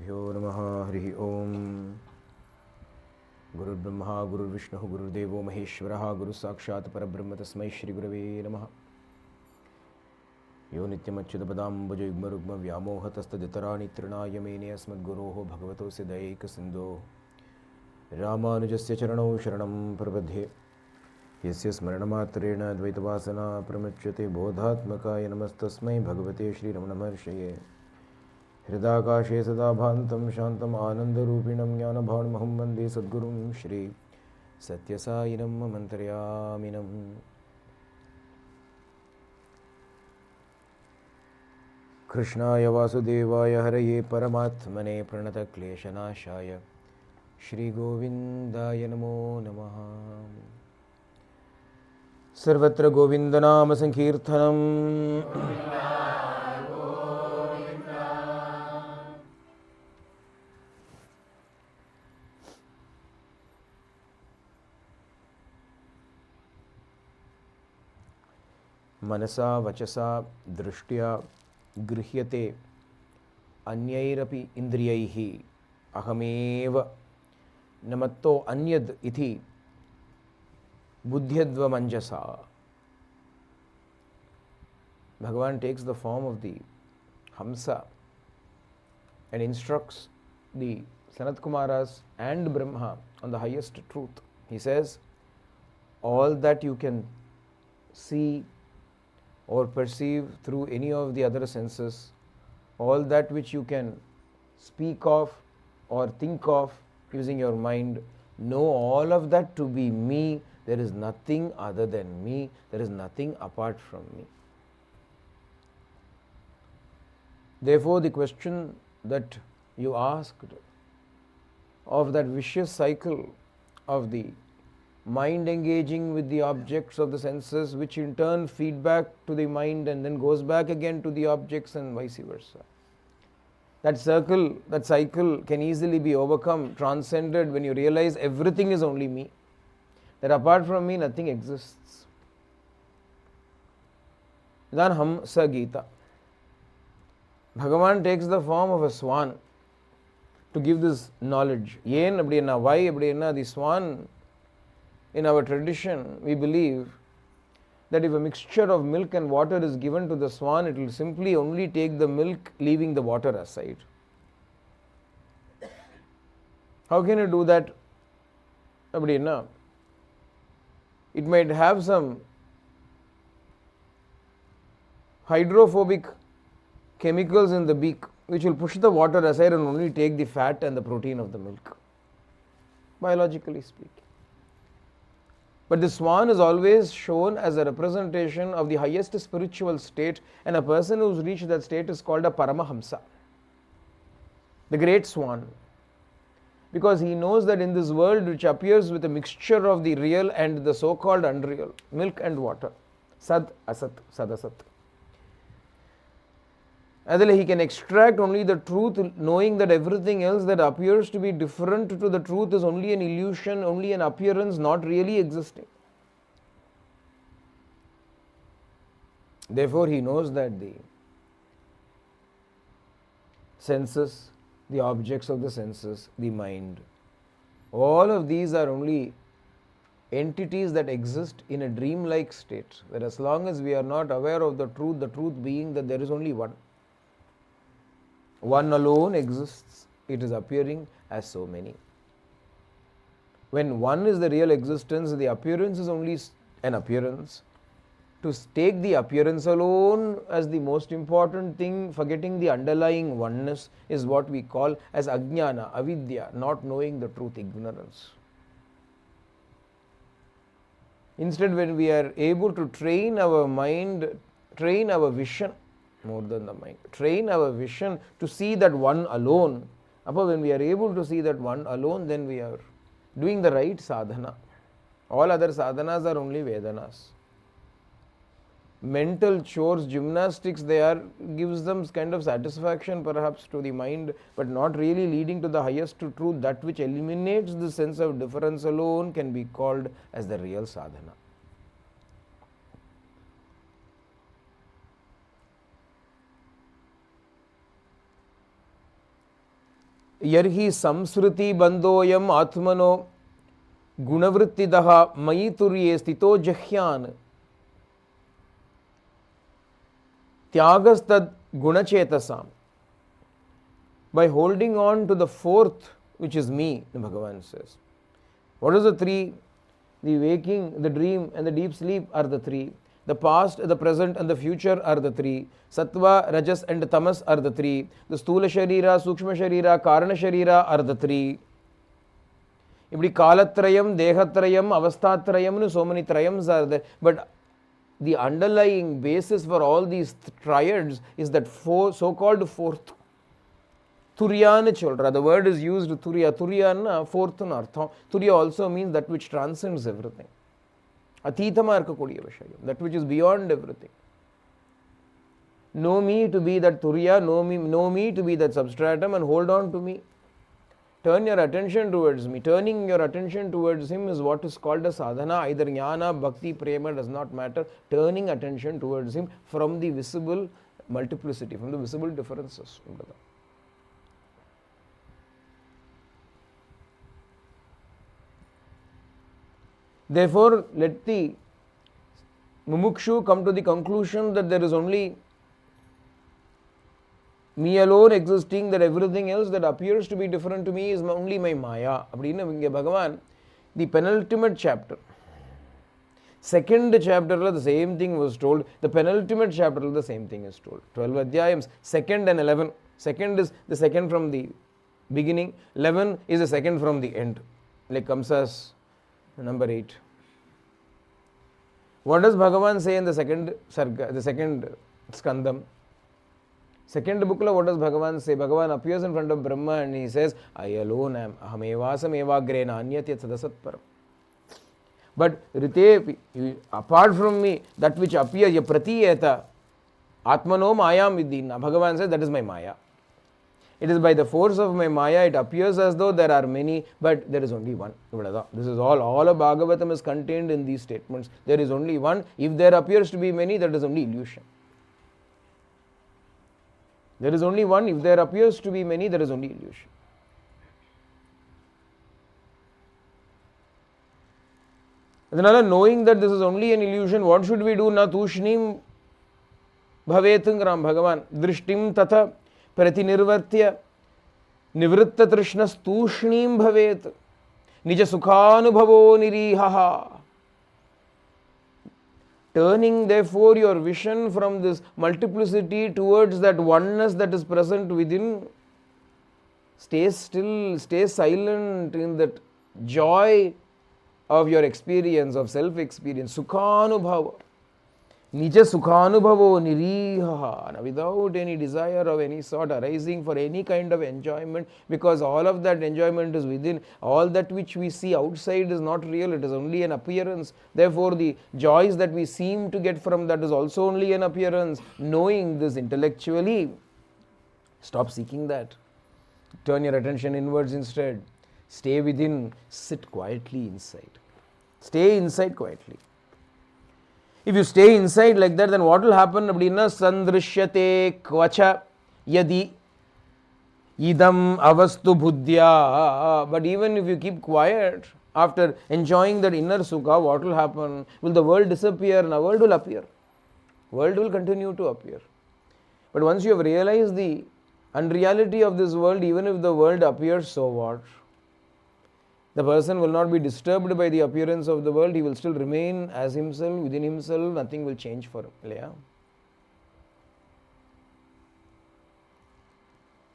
Shri-Gurubhyo Namaha Harihi Om. Guru Brahma, Guru Vishnu, Gurudevo Maheshwaraha, Guru Sakshat Parabrahma Tasmai Shri Gurave Namaha. Yo Nityamachyudapadam Bhaja Yugma Rugma Vyamohatastaditarani Trinayamene Asmad Guroho Bhagavato Siddhaika Sindho Ramanujasya Charanau Sharanam Prabhadhe Yasya Smaranamatreena Dvaitavasana Pramachyate Bodhatmakaya Namastasmai Bhagavate Shri Ramana Maharshaye Hridakashe Sada Bhantam Shantam Anandarupinam Jnanabhavanamaham Vande Sadgurum Shri Satyasayinam Mantaryaminam. Krishnaya Vasudevaya Haraye Paramatmane Pranata Kleshanashaya Shri Govindaya Namo Namaha. Sarvatra Govindanama Sankirthanam Manasa Vachasa Drishtya Grihyate Anyairapi Indriyaihi Ahameva Namatto Anyad Iti Buddhyadva Manjasa. Bhagavan takes the form of the Hamsa and instructs the Sanat Kumaras and Brahma on the highest truth. He says, all that you can see or perceive through any of the other senses, all that which you can speak of or think of using your mind, know all of that to be me. There is nothing other than me. There is nothing apart from me. Therefore, the question that you asked of that vicious cycle of the mind engaging with the objects of the senses, which in turn feed back to the mind and then goes back again to the objects and vice versa. That circle, that cycle can easily be overcome, transcended when you realize everything is only me. That apart from me nothing exists. Then Hamsa Gita. Bhagavan takes the form of a swan to give this knowledge. Yen abdiyana, why abdiyana? The swan, in our tradition, we believe that if a mixture of milk and water is given to the swan, it will simply only take the milk, leaving the water aside. How can you do that? Abdiyana? It might have some hydrophobic chemicals in the beak, which will push the water aside and only take the fat and the protein of the milk, biologically speaking. But the swan is always shown as a representation of the highest spiritual state, and a person who's reached that state is called a Paramahamsa, the great swan. Because he knows that in this world which appears with a mixture of the real and the so-called unreal, milk and water, Sad, Asat, Sadasat, he can extract only the truth, knowing that everything else that appears to be different to the truth is only an illusion, only an appearance, not really existing. Therefore, he knows that the senses, the objects of the senses, the mind, all of these are only entities that exist in a dreamlike state. That as long as we are not aware of the truth being that there is only one. One alone exists, it is appearing as so many. When one is the real existence, the appearance is only an appearance. To take the appearance alone as the most important thing, forgetting the underlying oneness, is what we call as ajnana, avidya, not knowing the truth, ignorance. Instead, when we are able to train our mind, train our vision, more than the mind, train our vision to see that one alone. When we are able to see that one alone, then we are doing the right sadhana. All other sadhanas are only Vedanas. Mental chores, gymnastics, gives them kind of satisfaction perhaps to the mind, but not really leading to the highest truth. That which eliminates the sense of difference alone can be called as the real sadhana. Yarhi samsruti bandoyam atmano gunavrittidaha mayi turye stito jahyan tyagastad gunachetasam. By holding on to the fourth, which is me, Bhagavan says. What is the three? The waking, the dream, and the deep sleep are the three. The past, the present, and the future are the three. Sattva, Rajas, and Tamas are the three. The Stula Sharira, Sukshma Sharira, Karana Sharira are the three. Ibdi Kalatrayam, Dehatrayam, Avastatrayam, so many Trayams are there. But the underlying basis for all these triads is that so-called fourth. Turyana cholra. The word is used Turya. Turyana, fourth and artham. Turya also means that which transcends everything. Atitama irkakodiya vishayam. That which is beyond everything. Know me to be that Turya, know me to be that substratum, and hold on to me. Turn your attention towards me. Turning your attention towards him is what is called a sadhana. Either jnana, bhakti, prema, does not matter. Turning attention towards him from the visible multiplicity, from the visible differences. Therefore, let the mumukshu come to the conclusion that there is only me alone existing, that everything else that appears to be different to me is only my maya. Appadina inge Bhagavan, the penultimate chapter, second chapter, the same thing was told. The penultimate chapter, the same thing is told. 12 adhyayams, second and 11. Second is the second from the beginning, 11 is the second from the end. Like comes as number 8. What does Bhagavan say in the second sarga, the second skandam? Second book, what does Bhagavan say? Bhagavan appears in front of Brahma and he says, I alone am. Ahamevasam evagrena anyat sadasat param. But rite, apart from me, that which appears, ya pratiyeta, atmano mayam vidina. Bhagavan says, that is my maya. It is by the force of my maya, it appears as though there are many, but there is only one. This is all of Bhagavatam is contained in these statements. There is only one. If there appears to be many, that is only illusion. There is only one. If there appears to be many, there is only illusion. Knowing that this is only an illusion, what should we do? Na tushnim bhavetungram Bhagavan drishtim tatha pratinirvartya nivritta trishnas tushnim bhavet nija sukhanubhavo nirihaha. Turning therefore your vision from this multiplicity towards that oneness that is present within. Stay still, stay silent in that joy of your experience, of self-experience. Sukhanubhava. Nija sukhanubhavo nirihaha. Without any desire of any sort arising for any kind of enjoyment, because all of that enjoyment is within. All that which we see outside is not real, it is only an appearance. Therefore, the joys that we seem to get from that is also only an appearance. Knowing this intellectually, stop seeking that. Turn your attention inwards instead. Stay within, sit quietly inside. Stay inside quietly. If you stay inside like that, then what will happen? Sandrishyate kvacha yadi idam avastu buddhya. But even if you keep quiet, after enjoying that inner sukha, what will happen? Will the world disappear? No, world will appear. World will continue to appear. But once you have realized the unreality of this world, even if the world appears, so what? The person will not be disturbed by the appearance of the world. He will still remain as himself, within himself. Nothing will change for him.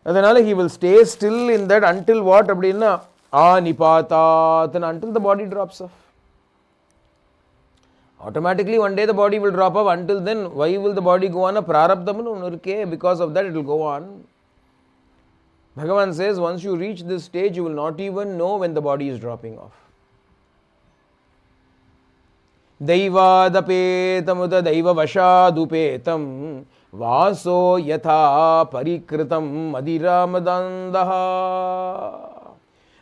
Adhanala he will stay still in that until what? Abdinna anipatat, until the body drops off. Automatically one day the body will drop off. Until then, why will the body go on? Prarabdhamanu, because of that it will go on. Bhagavan says, once you reach this stage, you will not even know when the body is dropping off. Daivadapetamudha daiva vashadupetam vaso yatha parikritam madhiramadandaha.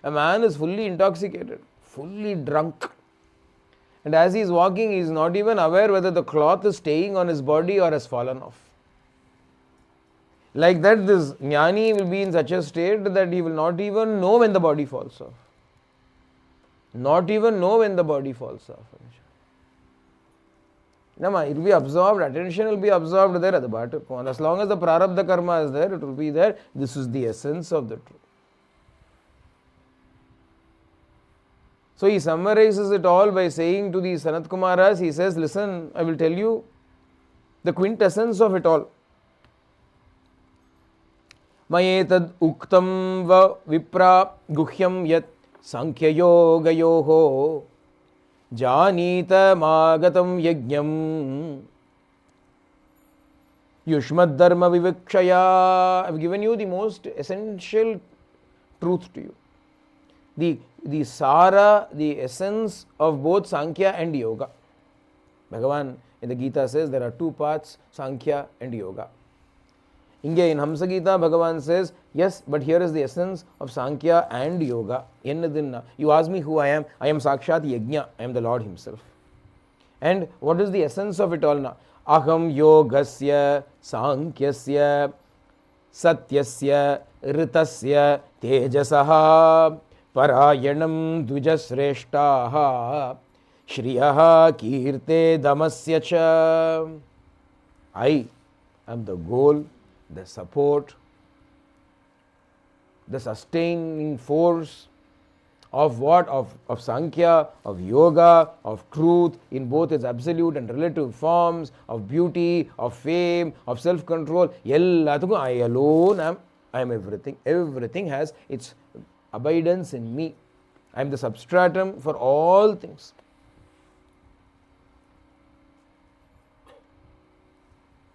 A man is fully intoxicated, fully drunk. And as he is walking, he is not even aware whether the cloth is staying on his body or has fallen off. Like that, this jnani will be in such a state that he will not even know when the body falls off. Not even know when the body falls off. It will be absorbed, attention will be absorbed there at the bottom. As long as the prarabdha karma is there, it will be there. This is the essence of the truth. So he summarizes it all by saying to the Sanat Kumaras, he says, listen, I will tell you the quintessence of it all. Mayetad uktam va vipra guhyam yat sankhya yoga yoho janita magatam yajnam yushmad dharma vivikshaya. I've given you the most essential truth to you. The sara, the essence of both Sankhya and Yoga. Bhagavan in the Gita says there are two paths, Sankhya and Yoga. In Hamsa Gita, Bhagavan says, yes, but here is the essence of Sankhya and Yoga. You ask me who I am Sakshat Yajna, I am the Lord Himself. And what is the essence of it all now? Aham Yogasya Sankyasya Satyasya Ritasya Tejasaha Parayanam Dvijasreshtaha Shriyaha Kirte Damasya Cha. I am the goal, the support, the sustaining force of what? Of Sankhya, of Yoga, of truth in both its absolute and relative forms, of beauty, of fame, of self-control. I alone I am everything. Everything has its abidance in me. I am the substratum for all things.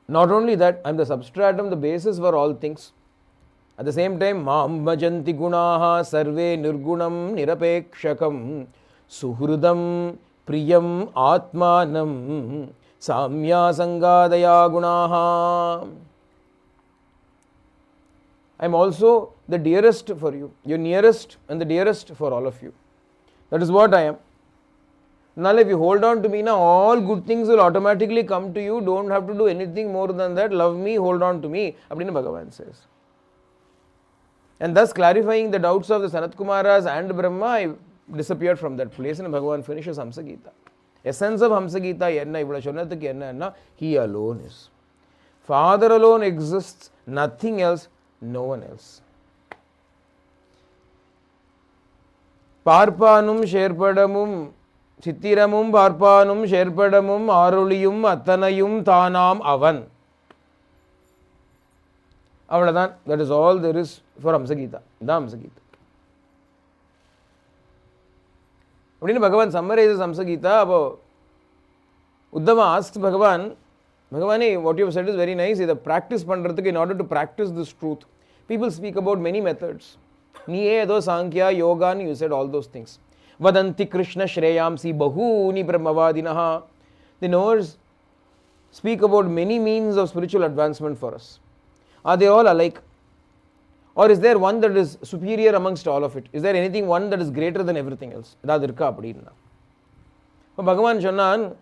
Not only that, I am the substratum, the basis for all things. At the same time, Mam bhajanti gunaha sarve nirgunam nirapekshakam suhrudam priyam atmanam samya sangadaya gunaha. I am also the dearest for you, your nearest and the dearest for all of you. That is what I am. Now if you hold on to me, now all good things will automatically come to you. Don't have to do anything more than that. Love me, hold on to me. Abdina Bhagavan says. And thus clarifying the doubts of the Sanat Kumaras and Brahma, I disappeared from that place and Bhagavan finishes Hamsa Gita. Essence of Hamsa Gita, he alone is. Father alone exists, nothing else, no one else. Parpanum Sherpadamum Chittiramum Parpanum Sherpadamum Aruliyum Attanayum Thanam Avan. That is all there is for Hamsa Gita. The Hamsa Gita. Bhagavan summarizes Hamsa Gita. Uddhava asks Bhagavan, what you have said is very nice. In order to practice this truth, people speak about many methods. Niyedo Sankhya, Yoga, and you said all those things. Vadanti Krishna Shreyamsi Bahuni Brahmavadinaha. The knowers speak about many means of spiritual advancement for us. Are they all alike? Or is there one that is superior amongst all of it? Is there anything one that is greater than everything else? Bhagavan Shannan, in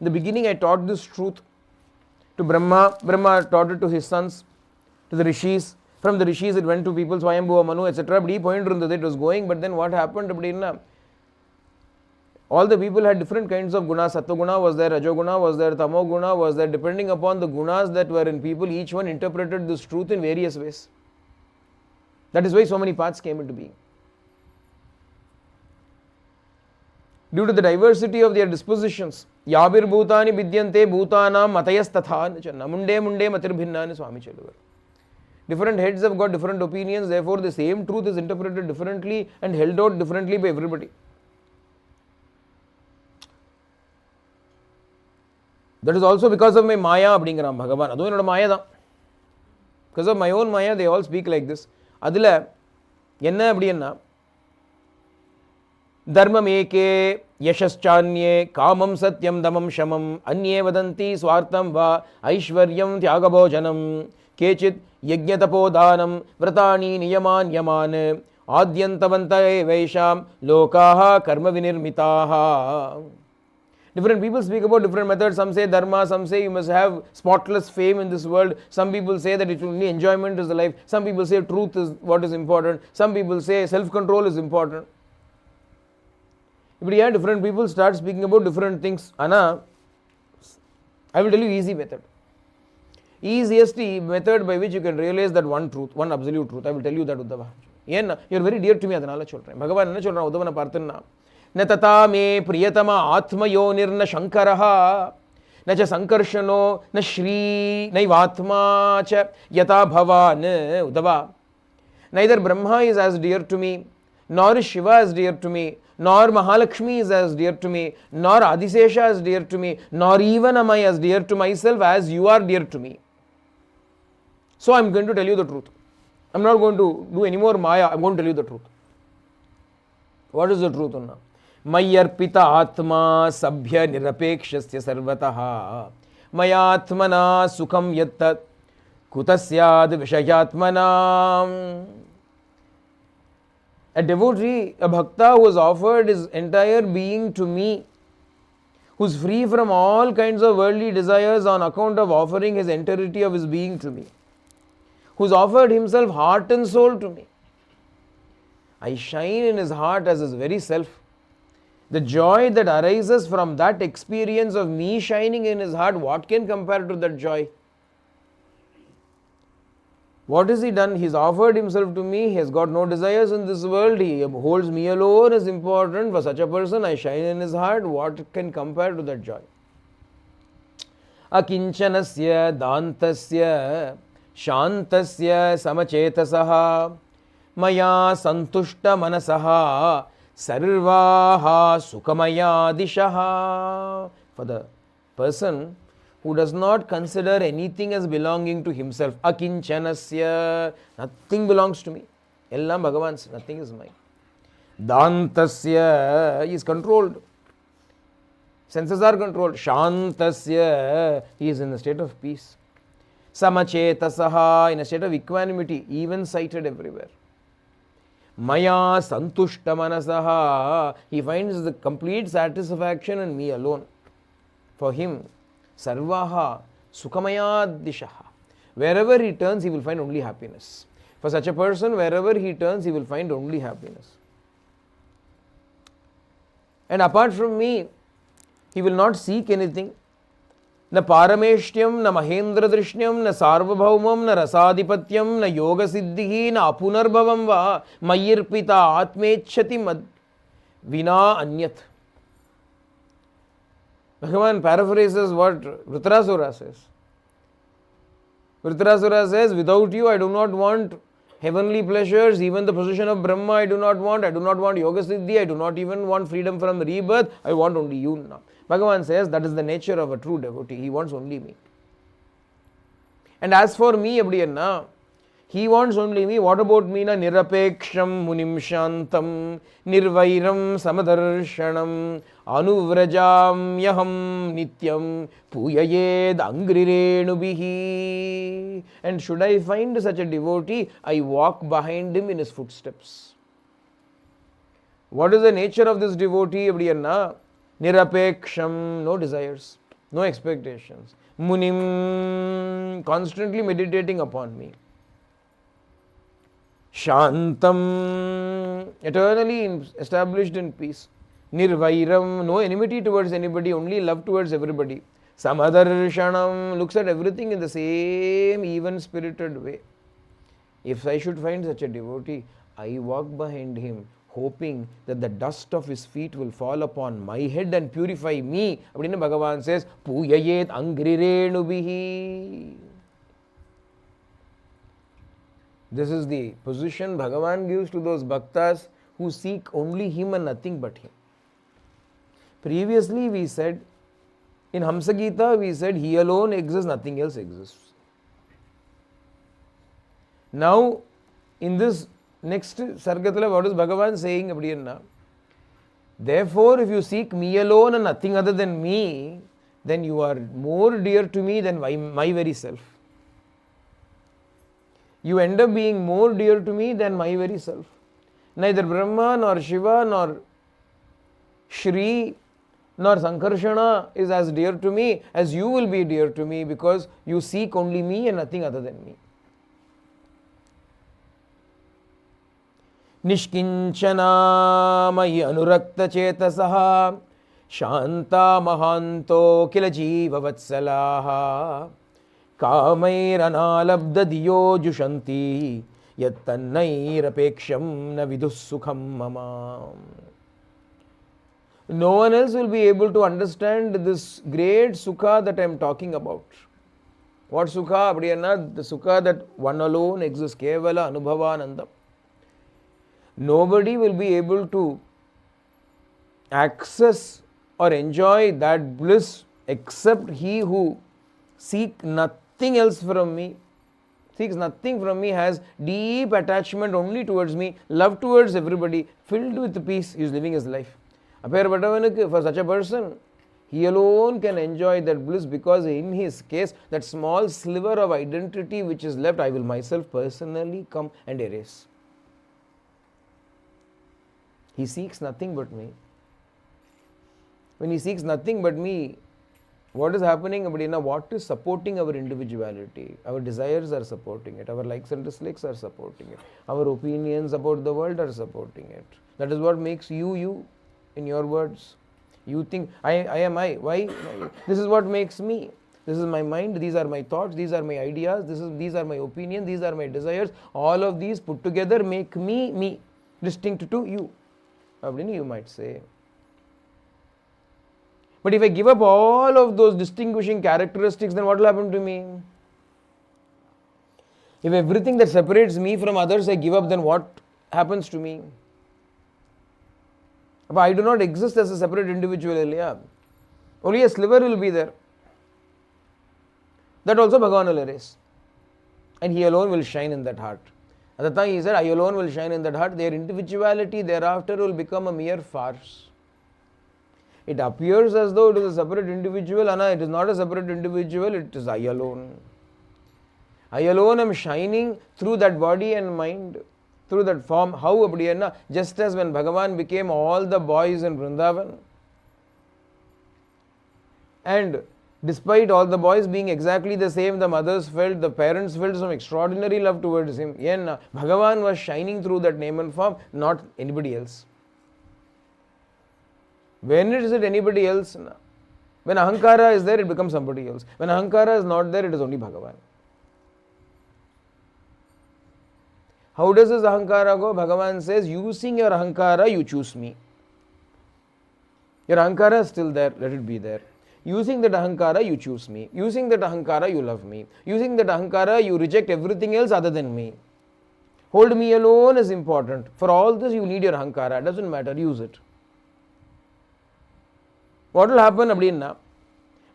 the beginning I taught this truth to Brahma. Brahma taught it to his sons, to the rishis. From the rishis it went to people, Swayambhuva, Manu, etc. But he pointed that it was going. But then what happened? All the people had different kinds of gunas. Sattva was there, Rajoguna was there, Tamoguna was there. Depending upon the gunas that were in people, each one interpreted this truth in various ways. That is why so many paths came into being. Due to the diversity of their dispositions, Yabir Bhutani Bidyante Bhutanam Matayas Tatha Munde Matir Bhinnani Swami Cheluvar. Different heads have got different opinions, therefore the same truth is interpreted differently and held out differently by everybody. That is also because of my Maya Abdingaram Bhagavan. Adu enoda Maya da. Because of my own Maya, they all speak like this. Adila enna abdiyanna Dharmam eke yashaschanye kamam satyam damam shamam anye vadanti swartam va aishwaryam tyagabhojanam kechit yajnatapodanam vratani niyaman yaman adyantavanta evesham lokaha karma vinirmitaha. Different people speak about different methods. Some say dharma, some say you must have spotless fame in this world. Some people say that only enjoyment is the life. Some people say truth is what is important. Some people say self-control is important. But yeah, different people start speaking about different things. Anna, I will tell you easy method. Easiest method by which you can realize that one truth, one absolute truth. I will tell you that, Uddhava. You are very dear to me. Bhagavan enna solran Uddhavana parthanna. न तथा मे प्रियतम आत्मयोनिर्न शंकरः न च संकर्षणो न श्री नैवात्मा च यथा भवान् Uddhava. Neither Brahma is as dear to me, nor is Shiva as dear to me, nor Mahalakshmi is as dear to me, nor Adisesha is dear to me, nor even am I as dear to myself as you are dear to me. So I am going to tell you the truth. I am not going to do any more Maya. I am going to tell you the truth. What is the truth, Anna? मय्यर्पित आत्मा सभ्य निरपेक्षस्य सर्वतः मयात्मना सुखम यत्तत् कुतस्याद् विषयात्मना. A devotee, a bhakta who has offered his entire being to me, who is free from all kinds of worldly desires on account of offering his entirety of his being to me, who has offered himself heart and soul to me. I shine in his heart as his very self. The joy that arises from that experience of me shining in his heart, what can compare to that joy? What has he done? He has offered himself to me. He has got no desires in this world. He holds me alone as important. For such a person, I shine in his heart. What can compare to that joy? Akinchanasya dantasya shantasya samachetasaha maya santushta manasaha sarvaha sukhamaya dishaha. For the person who does not consider anything as belonging to himself, akinchanasya, nothing belongs to me, ellam Bhagavan's, nothing is mine. Dantasya, he is controlled, senses are controlled. Shantasya, he is in a state of peace. Samachetasaha, in a state of equanimity, even sighted everywhere. Maya santushta manasaha, he finds the complete satisfaction in me alone. For him, sarvaha sukhamaya dishaha, wherever he turns he will find only happiness. For such a person, wherever he turns he will find only happiness. And apart from me, he will not seek anything. Na parameshtyam, na mahendra drishnyam, na sarvabhaumam, na rasadhipatyam, na yoga siddhihi, na apunarbhavam va mayyirpita atmechati mad vina anyat. Bhagavan paraphrases what Vritrasura says. Vritrasura says, without you I do not want heavenly pleasures, even the position of Brahma I do not want yoga siddhi, I do not even want freedom from rebirth, I want only you now. Bhagavan says that is the nature of a true devotee, he wants only me. And as for me, abdiyanna, he wants only me. What about me? Na nirapeksham munim shantam nirvairam samadarshanam anuvrajam yaham nityam puyayed angrirenubihi. And should I find such a devotee, I walk behind him in his footsteps. What is the nature of this devotee, abdiyanna? Nirapeksham, no desires, no expectations. Munim, constantly meditating upon me. Shantam, eternally established in peace. Nirvairam, no enmity towards anybody, only love towards everybody. Samadarshanam, looks at everything in the same even spirited way. If I should find such a devotee, I walk behind him, hoping that the dust of his feet will fall upon my head and purify me. Abdinna Bhagavan says, Puyayet angrirenubihi. This is the position Bhagavan gives to those bhaktas who seek only him and nothing but him. Previously we said, in Hamsa Gita we said, he alone exists, nothing else exists. Now, in this next Sargatala, what is Bhagavan saying? Abdiyanna? Therefore, if you seek me alone and nothing other than me, then you are more dear to me than my very self. You end up being more dear to me than my very self. Neither Brahma, nor Shiva, nor Shri, nor Sankarshana is as dear to me as you will be dear to me, because you seek only me and nothing other than me. Nishkinchana mayi anurakta chetasaha Shanta mahanto kila jiva vatsalaha Kamairanalabda diyo jushanti Yattanairapeksham na vidussukham mama. No one else will be able to understand this great sukha that I am talking about. What sukha? The sukha that one alone exists. Kevala anubhavananda. Nobody will be able to access or enjoy that bliss except he who seeks nothing else from me, seeks nothing from me, has deep attachment only towards me, love towards everybody, filled with peace. He is living his life. For such a person, he alone can enjoy that bliss, because in his case, that small sliver of identity which is left, I will myself personally come and erase. He seeks nothing but me. When he seeks nothing but me, what is happening? What is supporting our individuality? Our desires are supporting it. Our likes and dislikes are supporting it. Our opinions about the world are supporting it. That is what makes you, you. In your words, you think, I am I. Why? This is what makes me. This is my mind. These are my thoughts. These are my ideas. These are my opinions. These are my desires. All of these put together make me, me, distinct to you. You might say. But if I give up all of those distinguishing characteristics, then what will happen to me? If everything that separates me from others I give up, then what happens to me? But I do not exist as a separate individual. Only a sliver will be there. That also Bhagavan will erase. And he alone will shine in that heart. At the time he said, I alone will shine in that heart. Their individuality thereafter will become a mere farce. It appears as though it is a separate individual. Anna, it is not a separate individual, it is I alone. I alone am shining through that body and mind, through that form. How? Just as when Bhagavan became all the boys in Vrindavan, and despite all the boys being exactly the same, the mothers felt, the parents felt some extraordinary love towards him. Bhagavan was shining through that name and form, not anybody else. When is it anybody else? When Ahankara is there, it becomes somebody else. When Ahankara is not there, it is only Bhagavan. How does this Ahankara go? Bhagavan says, using your Ahankara, you choose me. Your Ahankara is still there, let it be there. Using that Ahankara, you choose me. Using that Ahankara, you love me. Using that Ahankara, you reject everything else other than me. Hold me alone is important. For all this, you need your Ahankara. It doesn't matter, use it. What will happen?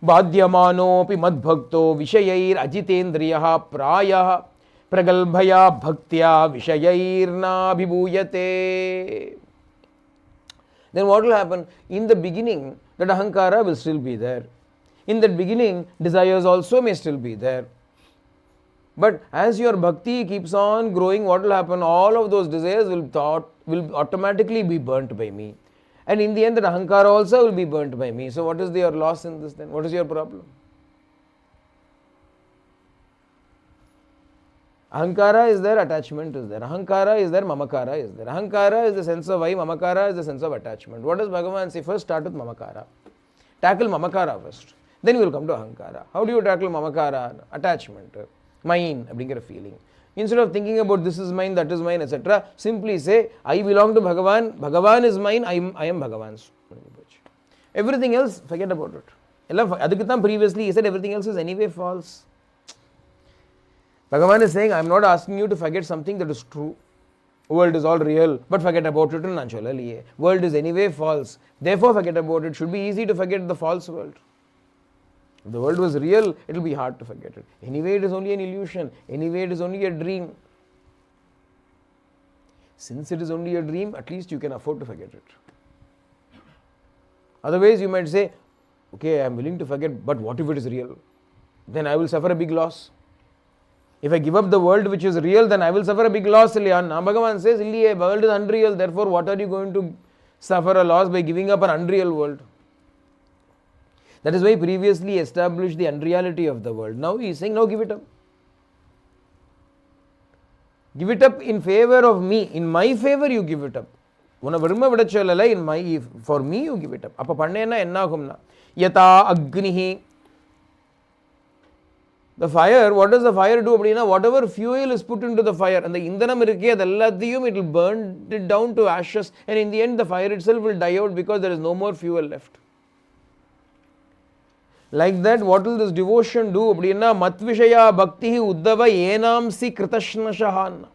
Bhadyamanopi madbhakto vishayair ajitendriyaha prayaha pragalbhaya bhaktya vishayairna bhibhuyate. Then what will happen? In the beginning, that Ahankara will still be there. In that beginning, desires also may still be there. But as your bhakti keeps on growing, what will happen? All of those desires will automatically be burnt by me. And in the end, that Ahankara also will be burnt by me. So what is your loss in this then? What is your problem? Ahankara is there, attachment is there. Ahankara is there, Mamakara is there. Ahankara is the sense of I, Mamakara is the sense of attachment. What does Bhagavan say? First start with Mamakara. Tackle Mamakara first. Then you will come to Ahankara. How do you tackle Mamakara? Attachment. Mine, bring a feeling. Instead of thinking about this is mine, that is mine, etc., simply say, I belong to Bhagavan, Bhagavan is mine, I am Bhagavan's. Everything else, forget about it. Previously, he said everything else is anyway false. Bhagavan is saying, I am not asking you to forget something that is true. World is all real, but forget about it. World is anyway false. Therefore, forget about it. It should be easy to forget the false world. If the world was real, it will be hard to forget it. Anyway, it is only an illusion. Anyway, it is only a dream. Since it is only a dream, at least you can afford to forget it. Otherwise, you might say, okay, I am willing to forget, but what if it is real? Then I will suffer a big loss. If I give up the world which is real, then I will suffer a big loss. Bhagavan says, the world is unreal. Therefore, what are you going to suffer a loss by giving up an unreal world? That is why previously established the unreality of the world. Now he is saying, now give it up. Give it up in favor of me. In my favor you give it up. For me you give it up. Appa pannena enna agumna? Yata agnihi. The fire, what does the fire do? Whatever fuel is put into the fire, and the indhanam irukke, adellathaiyum it will burn it down to ashes, and in the end the fire itself will die out because there is no more fuel left. Like that, what will this devotion do? Matvishaya bhakti uddhava enamsi kritashnashahan.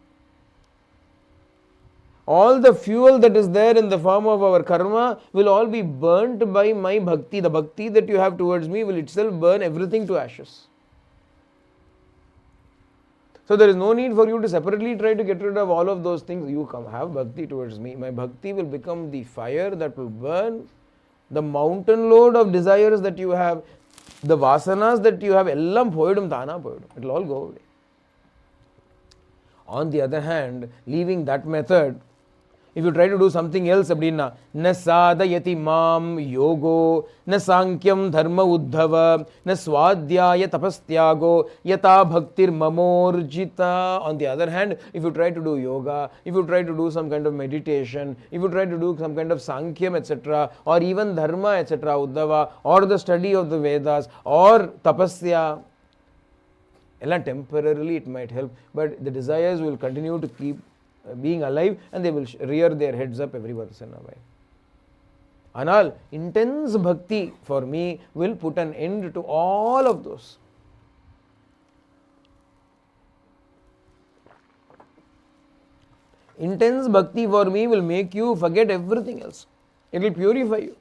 All the fuel that is there in the form of our karma will all be burnt by my bhakti. The bhakti that you have towards me will itself burn everything to ashes. So there is no need for you to separately try to get rid of all of those things. You come, have bhakti towards me. My bhakti will become the fire that will burn the mountain load of desires that you have, the vasanas that you have, ellam poidum thana poidum. It will all go away. On the other hand, leaving that method, if you try to do something else, na sadayati mam yogo, na sankyam dharma uddhava, na swadhyaya tapastyago, yata bhaktir mamorjita. On the other hand, if you try to do yoga, if you try to do some kind of meditation, if you try to do some kind of sankyam, etc., or even dharma, etc., uddhava, or the study of the Vedas, or tapasya, temporarily it might help, but the desires will continue to keep being alive, and they will rear their heads up every once in a while. Anal, intense bhakti for me will put an end to all of those. Intense bhakti for me will make you forget everything else. It will purify you.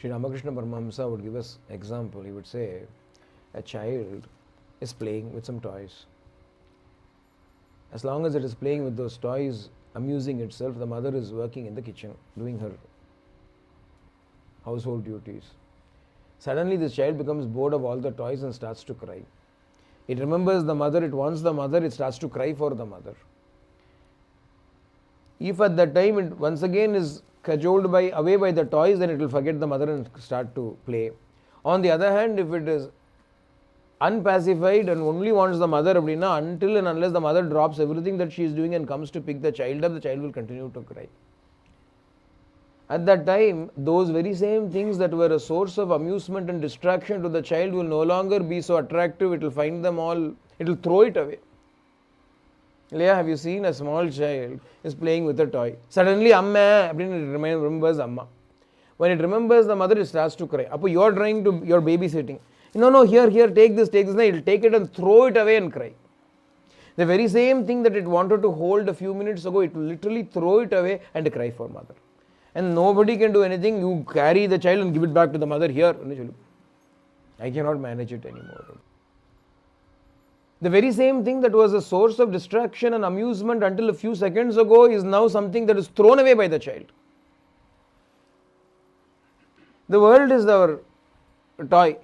Sri Ramakrishna Paramahamsa would give us an example. He would say, a child is playing with some toys. As long as it is playing with those toys, amusing itself, the mother is working in the kitchen, doing her household duties. Suddenly this child becomes bored of all the toys and starts to cry. It remembers the mother, it wants the mother, it starts to cry for the mother. If at that time it once again is cajoled away by the toys, then it will forget the mother and start to play. On the other hand, if it is unpacified and only wants the mother, until and unless the mother drops everything that she is doing and comes to pick the child up, the child will continue to cry. At that time, those very same things that were a source of amusement and distraction to the child will no longer be so attractive. It will find them all, it will throw it away. Leah, have you seen a small child is playing with a toy? Suddenly, Amma, it remembers Amma. When it remembers the mother, it starts to cry. Appo, you are trying to, you are babysitting. No, here, take this. It will take it and throw it away and cry. The very same thing that it wanted to hold a few minutes ago, it will literally throw it away and cry for mother. And nobody can do anything. You carry the child and give it back to the mother. Here, I cannot manage it anymore. The very same thing that was a source of distraction and amusement until a few seconds ago is now something that is thrown away by the child. The world is our toy.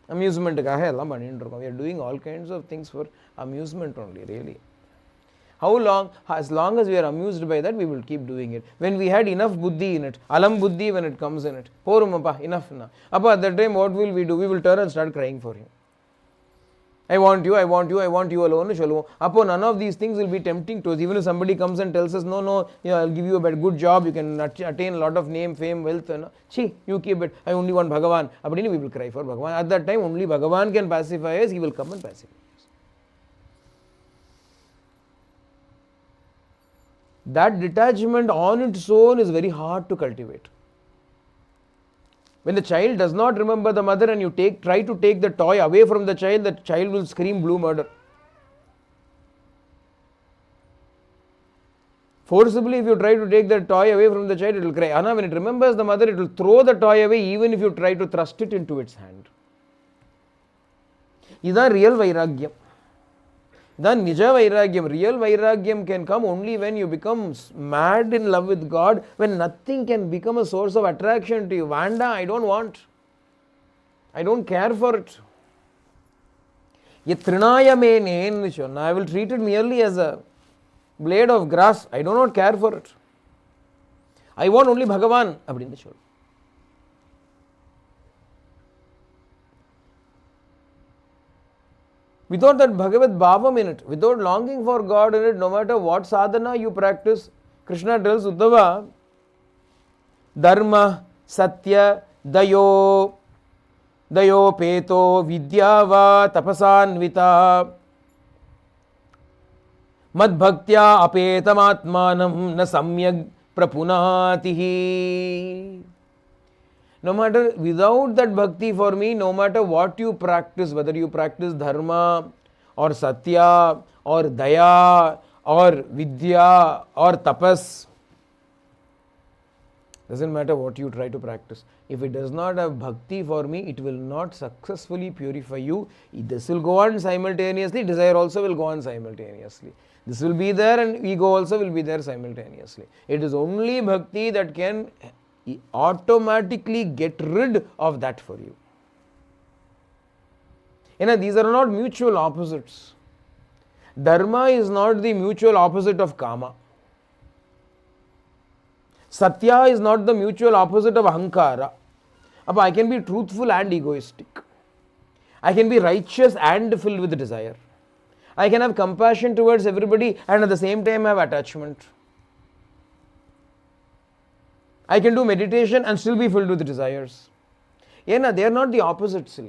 Amusement. We are doing all kinds of things for amusement only, really. How long? As long as we are amused by that, we will keep doing it. When we had enough buddhi in it, alam buddhi when it comes in it, enough na. At that time, what will we do? We will turn and start crying for him. I want you alone. Appo, none of these things will be tempting to us. Even if somebody comes and tells us, no, I'll give you a good job, you can attain a lot of name, fame, wealth. You keep it. I only want Bhagavan. We will cry for Bhagavan. At that time, only Bhagavan can pacify us. He will come and pacify us. That detachment on its own is very hard to cultivate. When the child does not remember the mother and you try to take the toy away from the child will scream blue murder. Forcibly, if you try to take the toy away from the child, it will cry. When it remembers the mother, it will throw the toy away even if you try to thrust it into its hand. This is real vairagyam. Then Nija Vairagyam, real Vairagyam can come only when you become mad in love with God, when nothing can become a source of attraction to you. Vanda, I don't want. I don't care for it. I will treat it merely as a blade of grass, I do not care for it. I want only Bhagavan. அப்படின்னு சொல்லு. Without that Bhagavat Bhavam in it, without longing for God in it, no matter what sadhana you practice, Krishna tells Uddhava, Dharma, Satya, Dayo, Peto, Vidyava, Tapasanvita, Mad Bhaktya Apetamatmanam na Samyag Prapunatihi. No matter, without that bhakti for me, no matter what you practice, whether you practice dharma or satya or daya or vidya or tapas, doesn't matter what you try to practice. If it does not have bhakti for me, it will not successfully purify you. This will go on simultaneously, desire also will go on simultaneously. This will be there and ego also will be there simultaneously. It is only bhakti that can automatically get rid of that for you. These are not mutual opposites. Dharma is not the mutual opposite of kama. Satya is not the mutual opposite of ahankara. I can be truthful and egoistic. I can be righteous and filled with desire. I can have compassion towards everybody and at the same time have attachment. I can do meditation and still be filled with desires. They are not the opposites.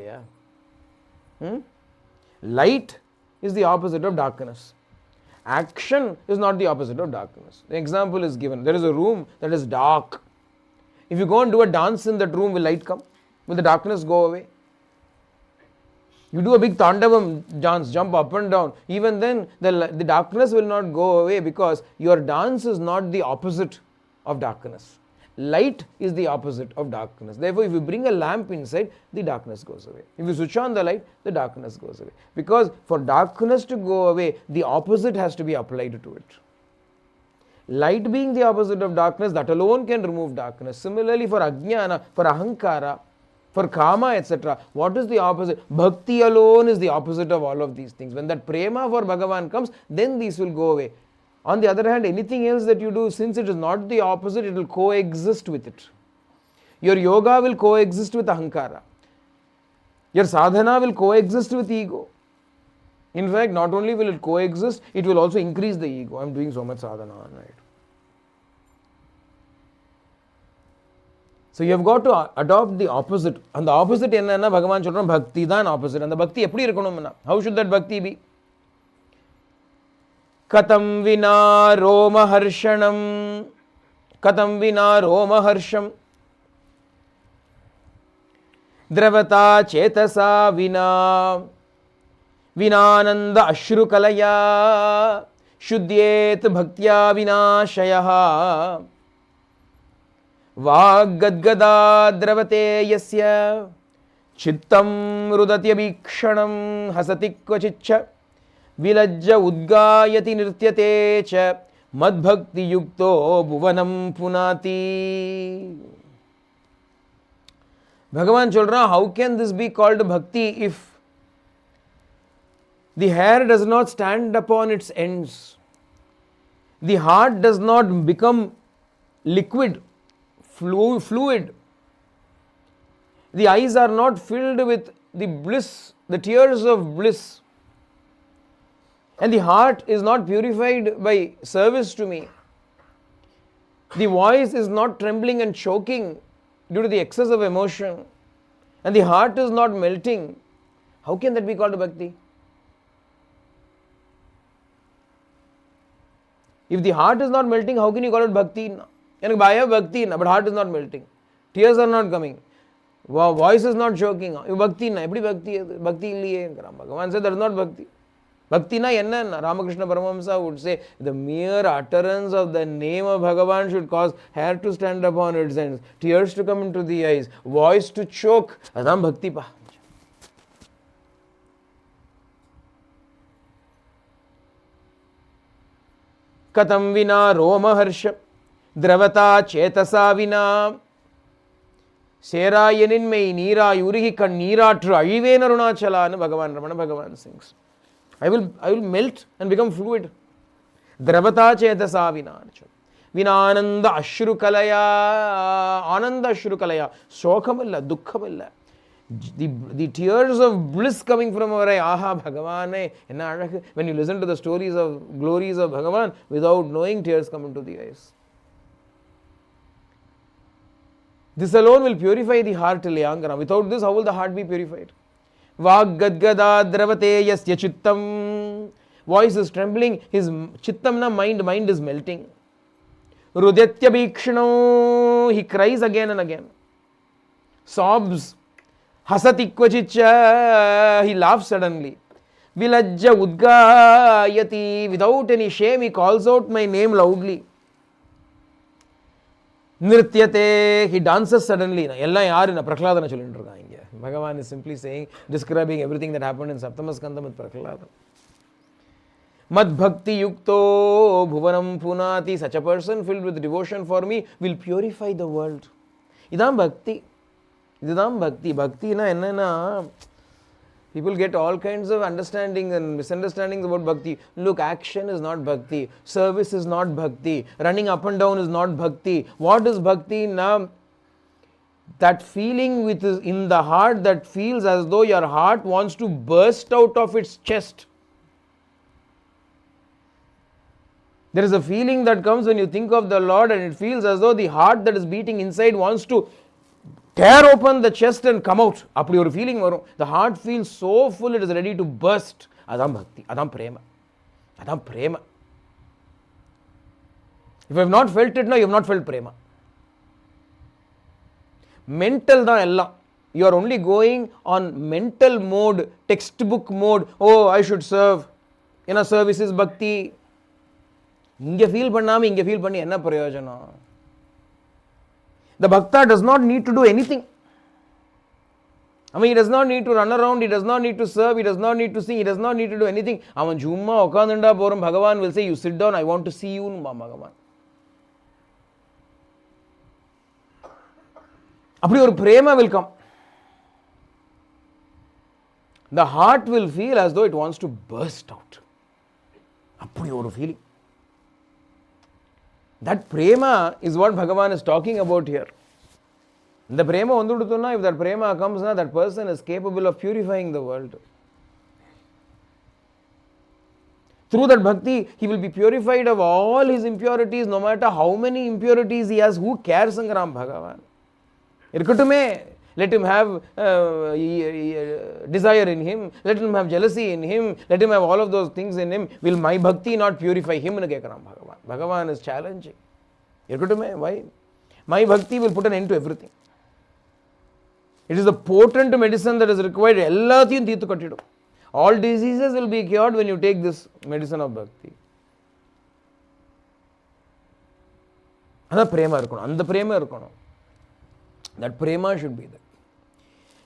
Light is the opposite of darkness. Action is not the opposite of darkness. The example is given. There is a room that is dark. If you go and do a dance in that room, will light come? Will the darkness go away? You do a big tandavam dance, jump up and down. Even then, the darkness will not go away because your dance is not the opposite of darkness. Light is the opposite of darkness. Therefore, if you bring a lamp inside, the darkness goes away. If you switch on the light, the darkness goes away. Because for darkness to go away, the opposite has to be applied to it. Light being the opposite of darkness, that alone can remove darkness. Similarly, for ajnana, for ahankara, for kama, etc., what is the opposite? Bhakti alone is the opposite of all of these things. When that prema for Bhagavan comes, then these will go away. On the other hand, anything else that you do, since it is not the opposite, it will coexist with it. Your yoga will coexist with ahankara. Your sadhana will coexist with ego. In fact, not only will it coexist, it will also increase the ego. I am doing so much sadhana, right? So you have got to adopt the opposite. And the opposite enna Bhagavan solran bhakti dhan opposite. And the bhakti eppadi irukanum? How should that bhakti be? Katam vina roma harshanam, katam vina roma harsham, dravata chetasa vina, vinananda ashru kalaya, shuddhyet bhaktya vinashayaha, vaggadgada dravate yasya, chittam rudatyabhikshanam hasati kvachiccha, Vilajja udgayati nirtyate cha madbhakti yukto bhuvanam punati. Bhagavan Cholra, how can this be called bhakti if the hair does not stand upon its ends? The heart does not become liquid, fluid. The eyes are not filled with the bliss, the tears of bliss. And the heart is not purified by service to me. The voice is not trembling and choking due to the excess of emotion. And the heart is not melting. How can that be called bhakti? If the heart is not melting, how can you call it bhakti? And I have bhakti, but heart is not melting. Tears are not coming. Voice is not choking. Bhakti na. Bhakti illiye. Bhagavan said that is not bhakti. Bhakti na enna? Ramakrishna Paramahamsa would say the mere utterance of the name of Bhagavan should cause hair to stand upon its ends, tears to come into the eyes, voice to choke. Adam bhakti pa. Katam vina roma harsha, dravata chetasa vina, Serayaninmei neera yurihi kan neeraatru azhivena arunachala, Bhagavan Ramana Bhagavan sings. I will melt and become fluid. Dravata chetasa vinarcha. Vinananda ashrukalaya. Ananda ashrukalaya. Shokhamilla, dukkhamilla. The tears of bliss coming from our eye. Aha, Bhagavan. When you listen to the stories of glories of Bhagavan, without knowing, tears come into the eyes. This alone will purify the heart, Liangana. Without this, how will the heart be purified? Vag gadgada dravate yasya chittam. Voice is trembling, his chittamna mind is melting. Rudyatya bhikshano, he cries again and again. Sobs. Hasati kvachicha, he laughs suddenly. Vilajja udgayati, without any shame, he calls out my name loudly. Nrityate, he dances suddenly. Bhagavan is simply saying, describing everything that happened in Saptama Skandam with Prahlada. Mad bhakti yukto bhuvanam punati, such a person filled with devotion for me will purify the world. Idam bhakti. Idam bhakti. Bhakti na enna. People get all kinds of understandings and misunderstandings about bhakti. Look, action is not bhakti. Service is not bhakti. Running up and down is not bhakti. What is bhakti? Now, that feeling in the heart that feels as though your heart wants to burst out of its chest. There is a feeling that comes when you think of the Lord, and it feels as though the heart that is beating inside wants to tear open the chest and come out. Appadi oru feeling varum. The heart feels so full it is ready to burst. Adam bhakti, adam prema. Adam prema. If you have not felt it now, you have not felt prema. Mental da ella. You are only going on mental mode, textbook mode. Oh, I should serve. Service is bhakti. Inge feel pannama, inge feel panni enna prayojana. The bhakta does not need to do anything. He does not need to run around, he does not need to serve, he does not need to sing, he does not need to do anything. Avan jumma okandanda porum, Bhagavan will say, you sit down, I want to see you, Bhagavan. Appadi oru prema will come. The heart will feel as though it wants to burst out. Appadi oru feeling. That prema is what Bhagavan is talking about here. The prema if that prema comes, that person is capable of purifying the world. Through that bhakti, he will be purified of all his impurities, no matter how many impurities he has. Who cares, Sangram Bhagavan? Let him have desire in him, let him have jealousy in him, let him have all of those things in him. Will my bhakti not purify him? Bhagavan is challenging. Why? My bhakti will put an end to everything. It is the potent medicine that is required. All diseases will be cured when you take this medicine of bhakti. That prema should be there.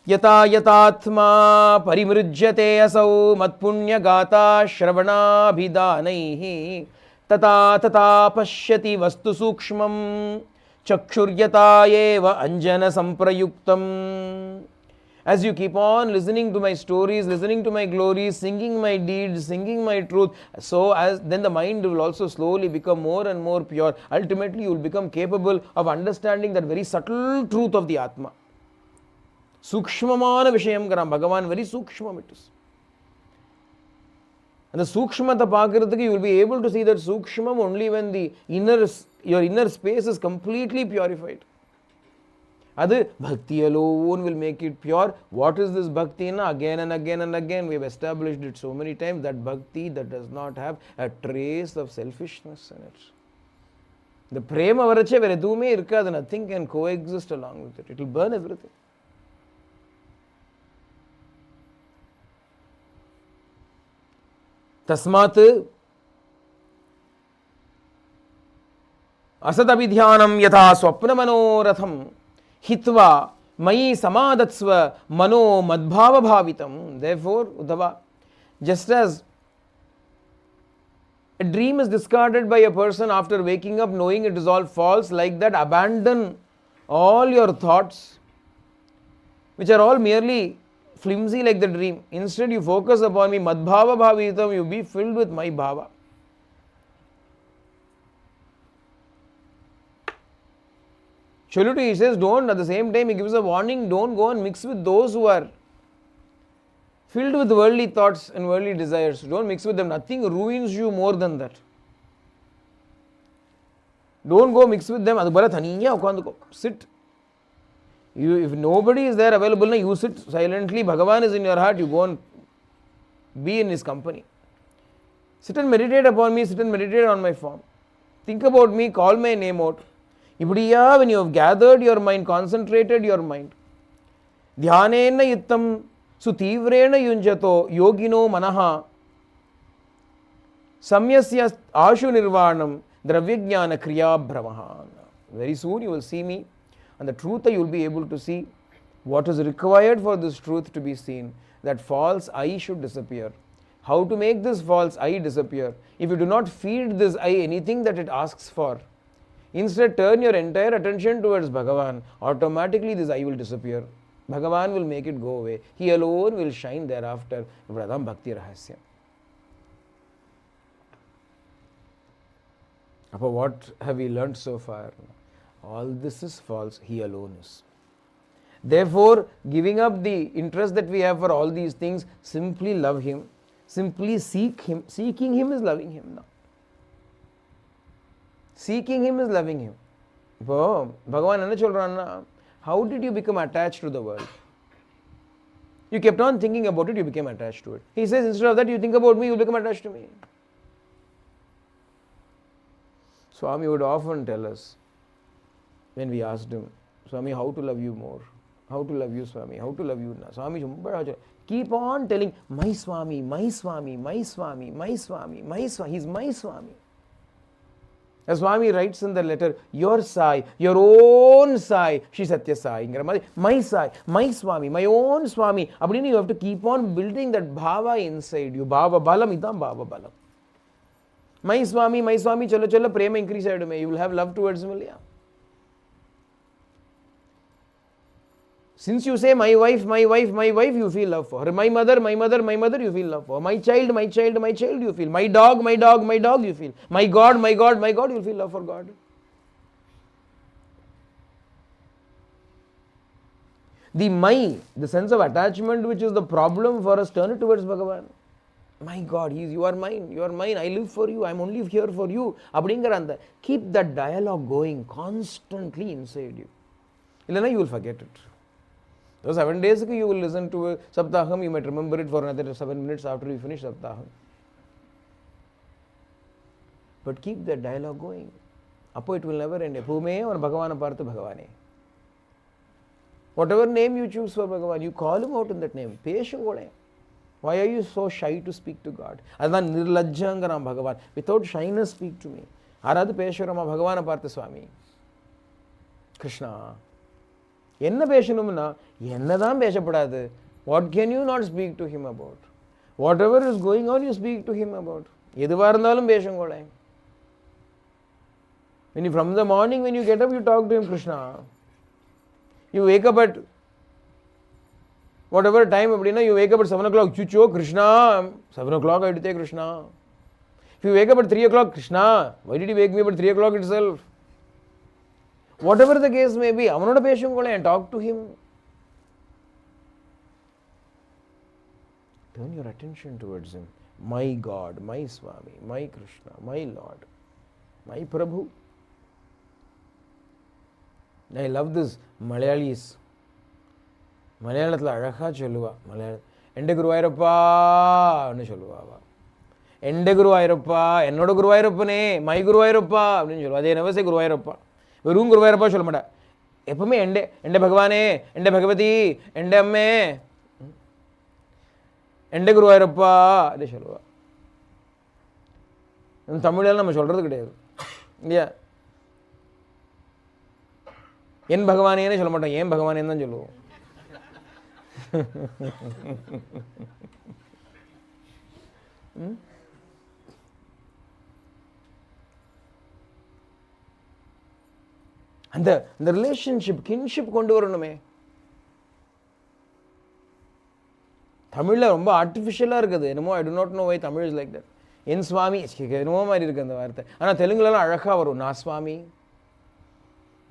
Yata yatatma parimrujyate asau matpunya gata shravana bhidanaihi tata tata pashyati vastu sukshmam chakshuryata eva anjana samprayuktam. As you keep on listening to my stories, listening to my glories, singing my deeds, singing my truth, then the mind will also slowly become more and more pure. Ultimately, you will become capable of understanding that very subtle truth of the Atma. Sukshmamana Vishayam Garam. Bhagavan, very sukshmam it is. And the sukshmata pakritika, you will be able to see that sukshmam only when your inner space is completely purified. That bhakti alone will make it pure. What is this bhakti? Again and again and again, we have established it so many times, that bhakti that does not have a trace of selfishness in it. The prema varache veredume irkadu, nothing can coexist along with it. It will burn everything. Tasmat asatavidhyanam yatha swapna manoratham hitva mayi samadatsva mano madbhava bhavitam. Therefore, Uddhava, just as a dream is discarded by a person after waking up knowing it is all false, like that abandon all your thoughts which are all merely flimsy like the dream. Instead, you focus upon me, madbhava bhavitam, you be filled with my bhava. Cholutu, he says, don't, at the same time, he gives a warning, don't go and mix with those who are filled with worldly thoughts and worldly desires. Don't mix with them. Nothing ruins you more than that. Don't go mix with them. Sit. If nobody is there available, you sit silently. Bhagavan is in your heart. You go and be in his company. Sit and meditate upon me. Sit and meditate on my form. Think about me. Call my name out. When you have gathered your mind, concentrated your mind, dhyanena yittam sutivrena yunjato yogino manaha samyasya ashu nirvanam dravyajnana kriya brahmaha. Very soon you will see me, and the truth you will be able to see. What is required for this truth to be seen? That false I should disappear. How to make this false I disappear? If you do not feed this I anything that it asks for, instead turn your entire attention towards Bhagavan, automatically this I will disappear. Bhagavan will make it go away. He alone will shine thereafter. Vradam Bhakti Rahasya. But what have we learnt so far? All this is false. He alone is. Therefore, giving up the interest that we have for all these things, simply love him. Simply seek him. Seeking him is loving him now. Seeking him is loving him. Bhagavan enna solranna? How did you become attached to the world? You kept on thinking about it, you became attached to it. He says, instead of that, you think about me, you become attached to me. Swami would often tell us, when we asked him, Swami, how to love you more? How to love you, Swami? How to love you? Swami, keep on telling, my Swami, my Swami, my Swami, my Swami, my Swami. He's my Swami. As Swami writes in the letter, your Sai, your own Sai, Shri Satya Sai, my Sai, my Swami, my own Swami. You have to keep on building that bhava inside you. Bhava balam, idam bhava balam. My Swami, chalo chalo, prema increase. You will have love towards him. Since you say my wife, you feel love for her. My mother, you feel love for her. My child, you feel. My dog, you feel. My God, you feel love for God. The sense of attachment which is the problem for us, turn it towards Bhagavan. My God, you are mine, I live for you, I am only here for you. Keep that dialogue going constantly inside you. Illana, you will forget it. So 7 days you will listen to a Saptaham, you might remember it for another 7 minutes after you finish Saptaham. But keep that dialogue going. Appo it will never end. Pume or Bhagavana Partha Bhagavane. Whatever name you choose for Bhagavan, you call him out in that name. Why are you so shy to speak to God? Adan nirlajjangaram Bhagavan. Without shyness, speak to me. Arad Pesharama Bhagavana Partha Swami. Krishna. என்ன பேசணும்னா என்னதான் பேசப்படாது. What can you not speak to him about? Whatever is going on, you speak to him about. எதுவா இருந்தாலும் பேசுங்களே. From the morning when you get up, you talk to him, Krishna. You wake up at whatever time, you wake up at 7 o'clock, Chucho, Krishna, 7 o'clock I had to take Krishna. If you wake up at 3 o'clock, Krishna, why did you wake me up at 3 o'clock itself? Whatever the case may be, avanoda peshungole and talk to him. Turn your attention towards him. My God, my Swami, my Krishna, my Lord, my Prabhu. I love this Malayalis. Malayalatla azhaga solluva. Ende Guruvayurappa nu solluva. Ende Guruvayurappa, ennoda Guruvayurappane, my Guruvayurappa appdinu solluva. They never say Guruvayurappa. வெறும் குருவாயூரப்பா சொல்ல மாட்டேன். எப்பவுமே எண்டே பகவானே, எண்டே பகவதி, எண்டே அம்மே, எண்டே குருவாயூரப்பா அப்படி சொல்லுவா. தமிழெல்லாம் நம்ம சொல்றது கிடையாது இல்லையா? என் பகவானேன்னு சொல்ல மாட்டோம், ஏன் பகவானேன்னு தான் சொல்லுவோம். அந்த ரிலேஷன்ஷிப், கின்ஷிப் கொண்டு வரணுமே. தமிழில் ரொம்ப ஆர்டிஃபிஷியலாக இருக்குது. என்னமோ I do not know why Tamil is like that. என் சுவாமி என்னமோ மாதிரி இருக்குது அந்த வார்த்தை. ஆனால் தெலுங்குலலாம் அழகாக வரும். நான் சுவாமி,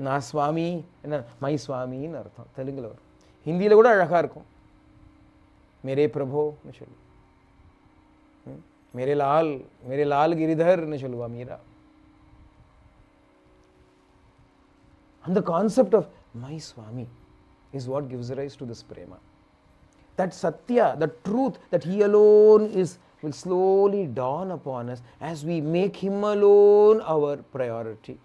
நான் சுவாமி என்ன மை சுவாமின்னு அர்த்தம் தெலுங்குல வரும். ஹிந்தியில் கூட அழகாக இருக்கும். மேரே பிரபோன்னு சொல்லு, மேரே லால் கிரிதர்னு சொல்லுவா Meera. And the concept of my Swami is what gives rise to this prema. That Satya, the truth that He alone is, will slowly dawn upon us as we make Him alone our priority.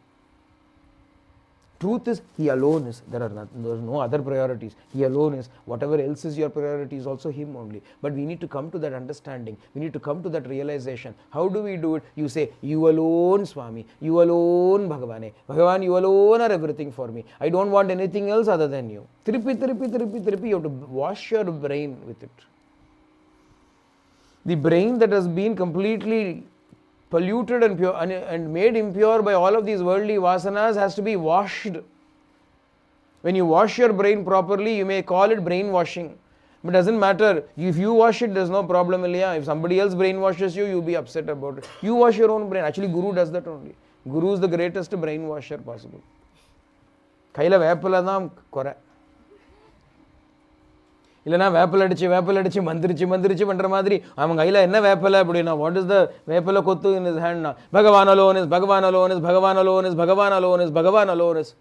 Truth is, He alone is. There are no other priorities. He alone is. Whatever else is your priority is also Him only. But we need to come to that understanding. We need to come to that realization. How do we do it? You say, you alone Swami, you alone Bhagavane. Bhagavan, you alone are everything for me. I don't want anything else other than you. Tiruppi, you have to wash your brain with it. The brain that has been completely polluted and pure and made impure by all of these worldly vasanas has to be washed. When you wash your brain properly, you may call it brainwashing, but it doesn't matter. If you wash it, there's no problem. If somebody else brainwashes you, you'll be upset about it. You wash your own brain. Actually, Guru does that only. Guru is the greatest brainwasher possible. கையில் வேப்பில தான் குறை, இல்லைனா வேப்பில் அடிச்சு மந்திரிச்சு பண்ணுற மாதிரி. அவன் கையில் என்ன வேப்பிலை அப்படின்னா, வாட் இஸ் த வேப்பிலை கொத்து இன் இஸ் ஹேண்ட்னா, பகவான் அலோன் இஸ், பகவான் அலோன் இஸ், பகவான் அலோன் இஸ், பகவான் அலோன் இஸ், பகவான் alone is.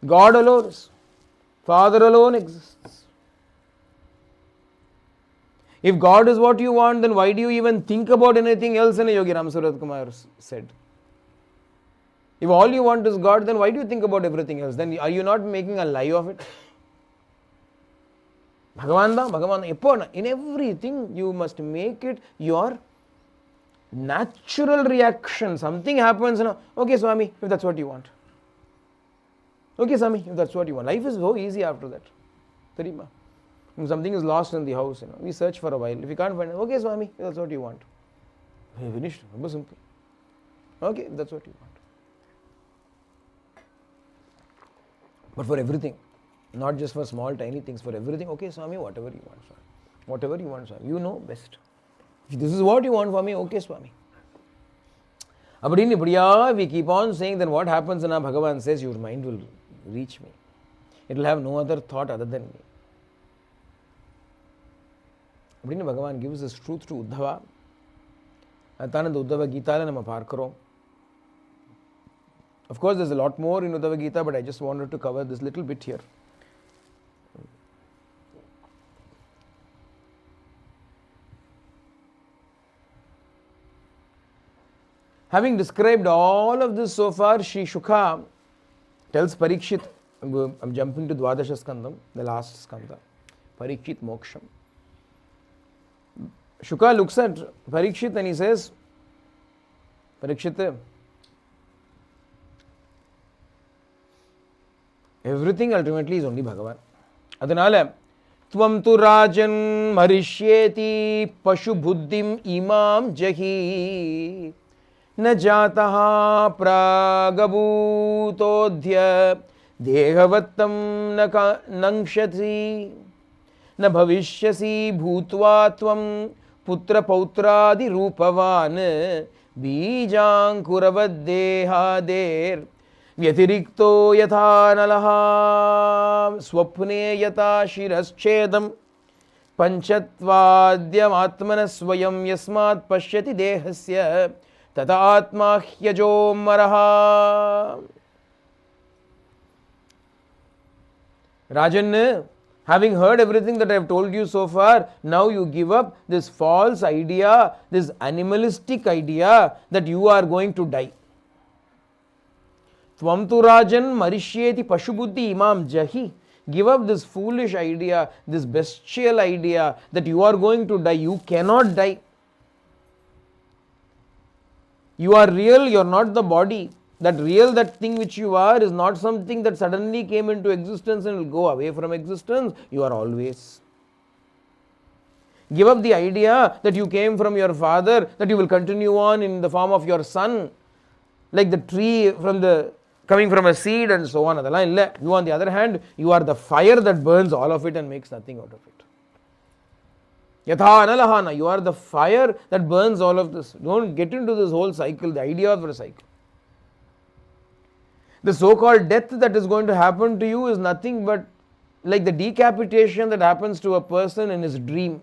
God alone is. Father alone exists. If God is what you want, then why do you even think about anything else? And Yogi Ram Surat Kumar said, if all you want is God, then why do you think about everything else? Then are you not making a lie of it? Bhagavan da, Bhagavan. In everything, you must make it your natural reaction. Something happens, okay, Swami, if that's what you want. Okay, Swami, if that's what you want. Life is so easy after that. Therima. If something is lost in the house, we search for a while. If we can't find it, okay, Swami, if that's what you want. We finished. Very simple. Okay, if that's what you want. But for everything, not just for small, tiny things, for everything, okay, Swami, whatever you want, Swami. Whatever you want, Swami. You know best. If this is what you want for me, okay, Swami. We keep on saying, then what happens in our Bhagavan says, your mind will reach me. It will have no other thought other than me. Bhagavan gives this truth to Uddhava. Atanand Uddhava Gita nama paarkarom. Of course, there's a lot more in Uddhava Gita, but I just wanted to cover this little bit here. Having described all of this so far, Sri Shukha tells Parikshit, I'm jumping to Dwadasha Skandam, the last skanda, Parikshit Moksham. Shukha looks at Parikshit and he says, Parikshit, everything ultimately is only Bhagavan. Adanale, Tvam tu rajan marishyeti pashu buddhim imam jahi न जातः प्रागभूतोऽद्य देहवत्तं न नङ्क्षसि न भविष्यसि भूत्वा त्वं पुत्रपौत्रादिरूपवान् बीजाङ्कुरवद्देहादेर् व्यतिरिक्तो यथा नलः स्वप्ने यथा शिरश्छेदं पञ्चत्वाद्यमात्मनः स्वयं यस्मात् पश्यति देहस्य तथा आत्मा ह्यजो मरहा. Rajan, having heard everything that I have told you so far, now you give up this false idea, this animalistic idea that you are going to die. Tvam tu Rajan marishyeti pashubuddhi imam jahi. Give up this foolish idea, this bestial idea that you are going to die. You cannot die. You are real, you are not the body. That real, that thing which you are, is not something that suddenly came into existence and will go away from existence. You are always. Give up the idea that you came from your father, that you will continue on in the form of your son, like the tree coming from a seed and so on. You, on the other hand, you are the fire that burns all of it and makes nothing out of it. Yatha analahana, you are the fire that burns all of this. Don't get into this whole cycle, the idea of the cycle. The so-called death that is going to happen to you is nothing but like the decapitation that happens to a person in his dream.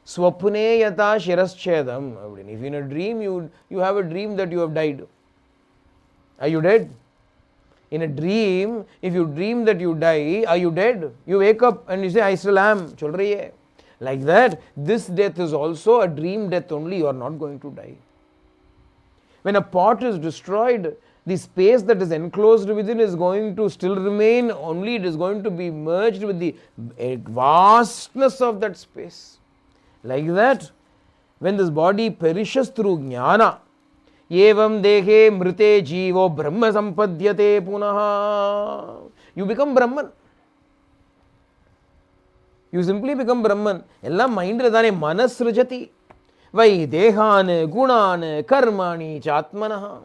Swapne yata shiraschedam. If in a dream you have a dream that you have died. Are you dead? In a dream, if you dream that you die, are you dead? You wake up and you say, I still am. Chal rahi hai. Like that, this death is also a dream death only. You are not going to die. When a pot is destroyed, the space that is enclosed within is going to still remain, only it is going to be merged with the vastness of that space. Like that, when this body perishes through jnana, evam dehe mrite jivo brahma sampadyate punaha, you become Brahman. You simply become Brahman. Ella mind radane manasrajati vai dehan gunan karmani chatmanaha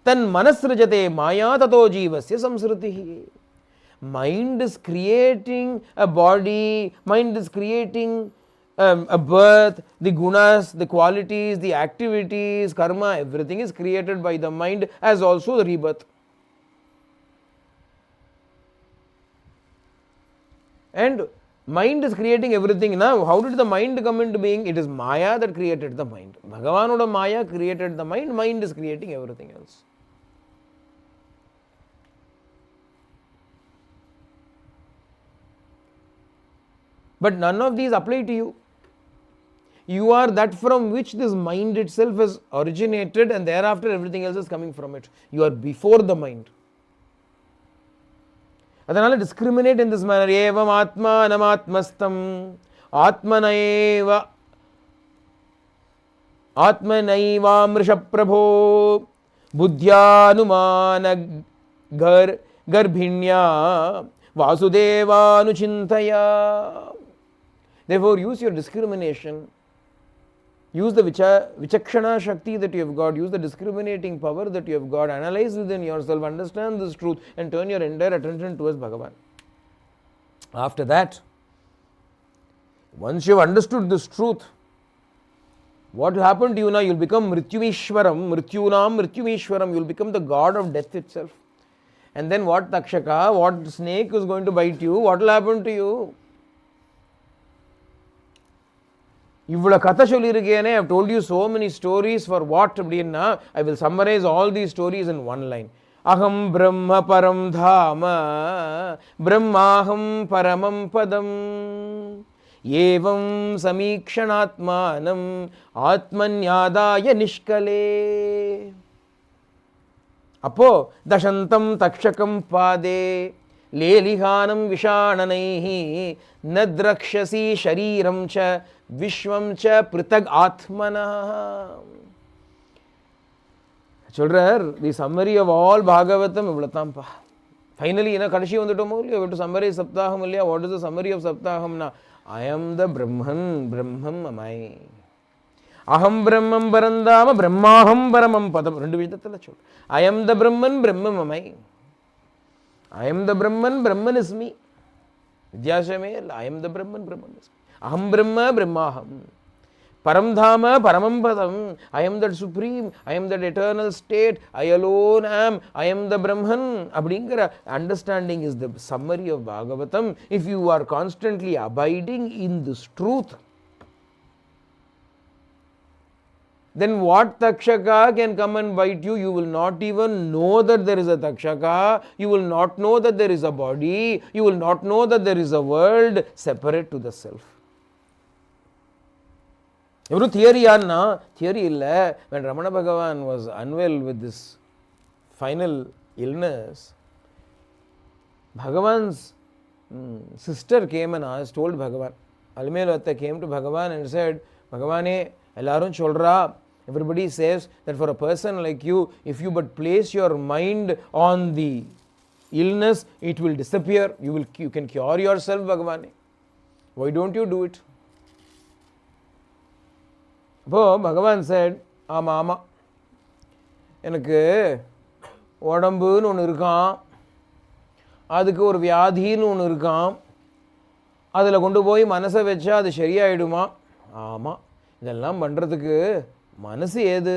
tan manasrajate maya tato jivasya samsritihi. Mind is creating a body, mind is creating a birth, the gunas, the qualities, the activities, karma, everything is created by the mind, as also the rebirth. And mind is creating everything. Now, how did the mind come into being? It is Maya that created the mind. Bhagavanoda Maya created the mind, mind is creating everything else. But none of these apply to you. You are that from which this mind itself has originated, and thereafter everything else is coming from it. You are before the mind. Adanal discriminate in this manner. Evam atma anamatmastam atmanaiva mrishaprabho buddhyanumana garbhinya vasudeva anuchintaya. Therefore, use your discrimination. Use the vichakshana shakti that you have got, use the discriminating power that you have got, analyze within yourself, understand this truth, and turn your entire attention towards Bhagavan. After that, once you have understood this truth, what will happen to you now? You will become Mrityumishwaram, Mrityunam Mrityumishwaram, you will become the god of death itself. And then what Takshaka, what snake is going to bite you, what will happen to you? இவ்வளோ கதை சொல்லியிருக்கேனே, I have told you so many stories for what அப்படின்னா, I will summarize all these stories in one line. Aham Brahma Param Dhama Brahmaham Paramam Padam Evam Samikshanatmanam Atmanyadaya Nishkale. அப்போ தசந்தம் தக்ஷகம் பாதே லேலிஹானம் விஷாணனைஹி நத்ரக்ஷசி ஷரீரம் ச விஸ்வம் ச பிருத்தக் ஆத்மனா. சொல்றார், the summary of all Bhagavatam இவ்வளோதான்ப்பா. Finally என்ன கடைசி வந்துட்டோமோ இல்லையோ, டு சம்மரி சப்தாகம் இல்லையா? What is the summary of சப்தாகம்னா, ஐ எம் த பிரம்மன் பிரம்மம் அமை, அகம் பிரம்மம் பரந்தாம பிரம்மாஹம் பரமம் பதம். ரெண்டு விதத்தில் சொல். ஐ எம் த பிரம்மன் பிரம்மம் am I, I am the Brahman Brahman is me. வித்தியாசமே இல்லை. I am the Brahman Brahman is me. அகம் பிரம்ம பிரம்மாஹம், பரம் தாம பரமம் பதம். I am that supreme, I am that eternal state, I alone am, I am the Brahman அப்படிங்கிற understanding is the summary of Bhagavatam. If you are constantly abiding in this truth, then what takshaka can come and bite you? You will not even know that there is a takshaka. You will not know that there is a body. You will not know that there is a world separate to the self. Every theory anna theory illa. When Ramana Bhagavan was unwell with this final illness, Bhagavan's sister came and asked, told Bhagavan. Alimelvatta came to Bhagavan and said, Bhagavane, எல்லாரும் சொல்றா, everybody says that for a person like you, if you but place your mind on the illness, it will disappear. You can cure yourself, Bhagavane. Why don't you do it? அப்போ பகவான் said, ஆமாம் ஆமாம், எனக்கு உடம்புன்னு ஒன்று இருக்கான், அதுக்கு ஒரு வியாதின்னு ஒன்று இருக்கான், அதில் கொண்டு போய் மனசை வச்சா அது சரியாயிடுமா? ஆமாம், இதெல்லாம் பண்ணுறதுக்கு மனசு ஏது?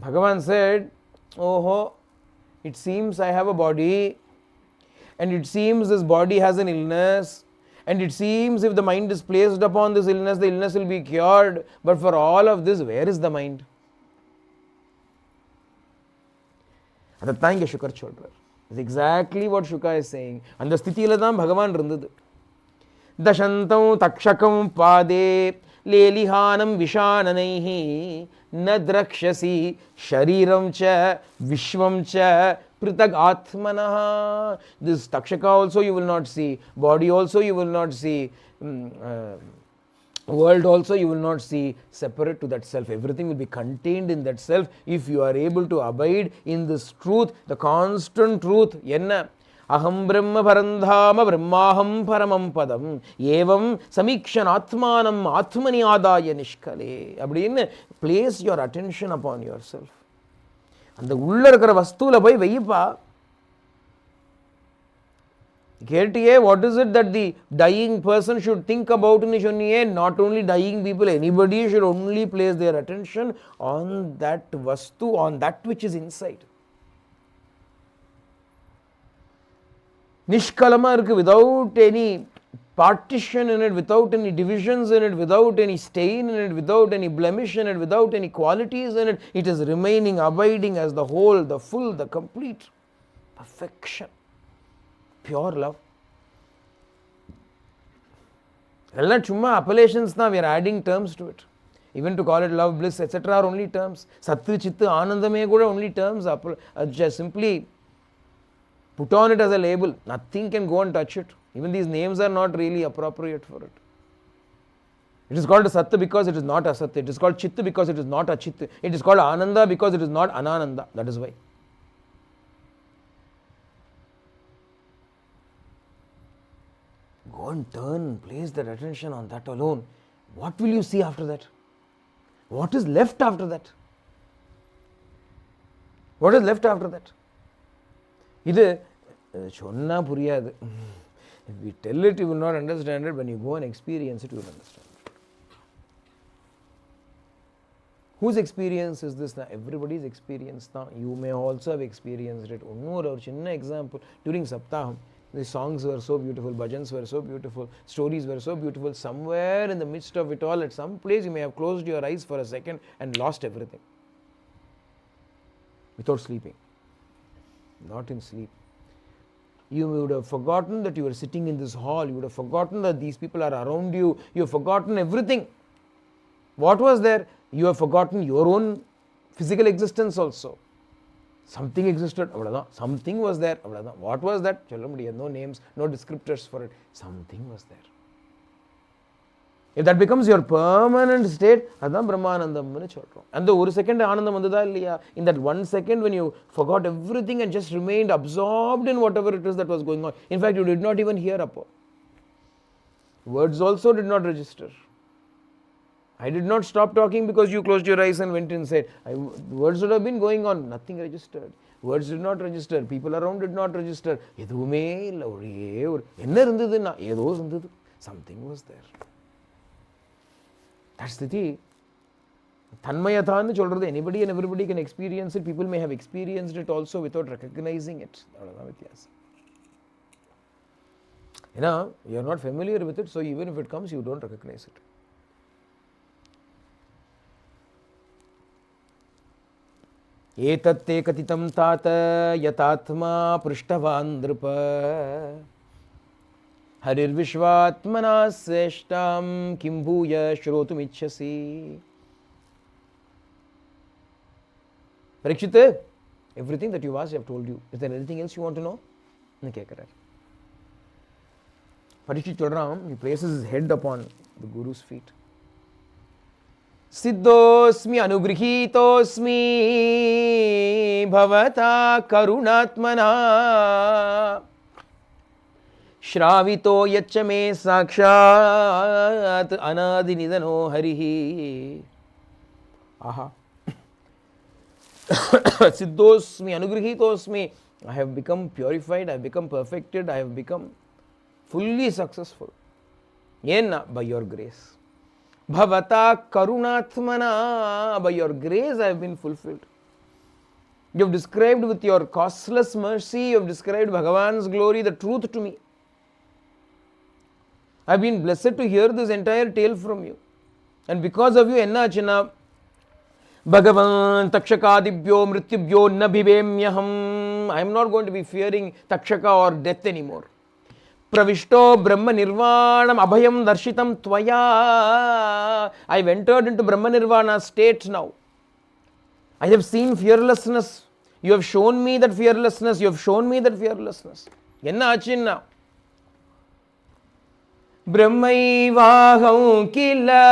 Bhagavan said, oh, it seems I have a body, and it seems this body has an illness, and it seems if the mind is placed upon this illness, the illness will be cured. But for all of this, where is the mind? அதைத்தான் இங்கே sugar சொல்றார். It's exactly what Shuka is saying. அந்த ஸ்திதியில தான் பகவான் இருந்தது. தசந்தம் தக்ஷகம் பாதே லேலிஹானம் விஷானனைஹி ந திரக்ஷசி ஷரீரம் ச விஸ்வம் ச பிருதக் ஆத்மனஹ. This takshaka also you will not see, body also you will not see, world also you will not see separate to that self. Everything will be contained in that self if you are able to abide in this truth, the constant truth. Enna aham brahma parandhama brahmaham paramam padam evam samikshan atmanam atmani adaya nishkale. Appadinu place your attention upon yourself. அந்த உள்ள இருக்கிற வஸ்துல போய் வெய்யப்பா. கேட்டியே, what is it that the dying person should think about in சொன்னியே? Not only dying people, anybody should only place their attention on that vastu, on that which is inside. நிஷ்கலமா இருக்கு, without any partition in it, without any divisions in it, without any stain in it, without any blemish in it, without any qualities in it. It is remaining, abiding as the whole, the full, the complete perfection. Pure love. All chumma appellations na, we are adding terms to it. Even to call it love, bliss, etc. are only terms. Sattu, Chitta, Anandame kuda only terms. Just simply put on it as a label. Nothing can go and touch it. Even these names are not really appropriate for it. It is called Satya because it is not Asatya. It is called Chitta because it is not Achitta. It is called Ananda because it is not Anananda. That is why. Go and turn, place that attention on that alone. What will you see after that? What is left after that? What is left after that? இது சொன்னா புரியாது. If we tell it, you will not understand it. When you go and experience it, you will understand it. Whose experience is this now? Everybody's experience now. You may also have experienced it. One chinna example. During Saptaham, the songs were so beautiful, bhajans were so beautiful, stories were so beautiful. Somewhere in the midst of it all, at some place, you may have closed your eyes for a second and lost everything. Without sleeping. Not in sleep. You would have forgotten that you were sitting in this hall. You would have forgotten that these people are around you. You have forgotten everything. What was there? You have forgotten your own physical existence also. Something existed. Something was there. What was that? No names, no descriptors for it. Something was there. If that becomes your permanent state, adhan Brahmanandam. And the 1 second Anandam vandada illaya. In that 1 second when you forgot everything and just remained absorbed in whatever it is that was going on. In fact, you did not even hear Appo. Words also did not register. I did not stop talking because you closed your eyes and went inside. Words would have been going on. Nothing registered. Words did not register. People around did not register. Something was there. That's the thing. Tanmayatha சொல்றது anybody and everybody can experience it. People may have experienced it also without recognizing it. You are not familiar with it, so even if it comes, you don't recognize it. एतत्ते कथितं तात यतात्मा पृष्ठवान् नृप हरिर्विश्वात्मना श्रेष्ठां किं भूय श्रोतुमिच्छसि. Parikshit, everything that you asked, I have told you. Is there anything else you want to know? Parikshit Chodram, he places his head upon the Guru's feet. Siddhosmi anugrihitosmi bhavata karunatmana Shravito yacha me sakshat anadi nidano harihi. Aha. Siddhosmi anugrihitosmi. I have become purified, I have become perfected, I have become fully successful. Yenna, by your grace. Bhavata karunatmana. By your grace I have been fulfilled. You have described with your costless mercy, you have described Bhagavan's glory, the truth to me. I have been blessed to hear this entire tale from you. And because of you, enna achina, Bhagavan takshakadibhyo mrityubhyo na bhivemyaham. I am not going to be fearing takshaka or death anymore. Pravishto Brahma Nirvanam Abhayam Darshitam Tvaya. I have entered into Brahma Nirvana state now. I have seen fearlessness. You have shown me that fearlessness. You have shown me that fearlessness. Enna achinna? Brahmaivaham kila.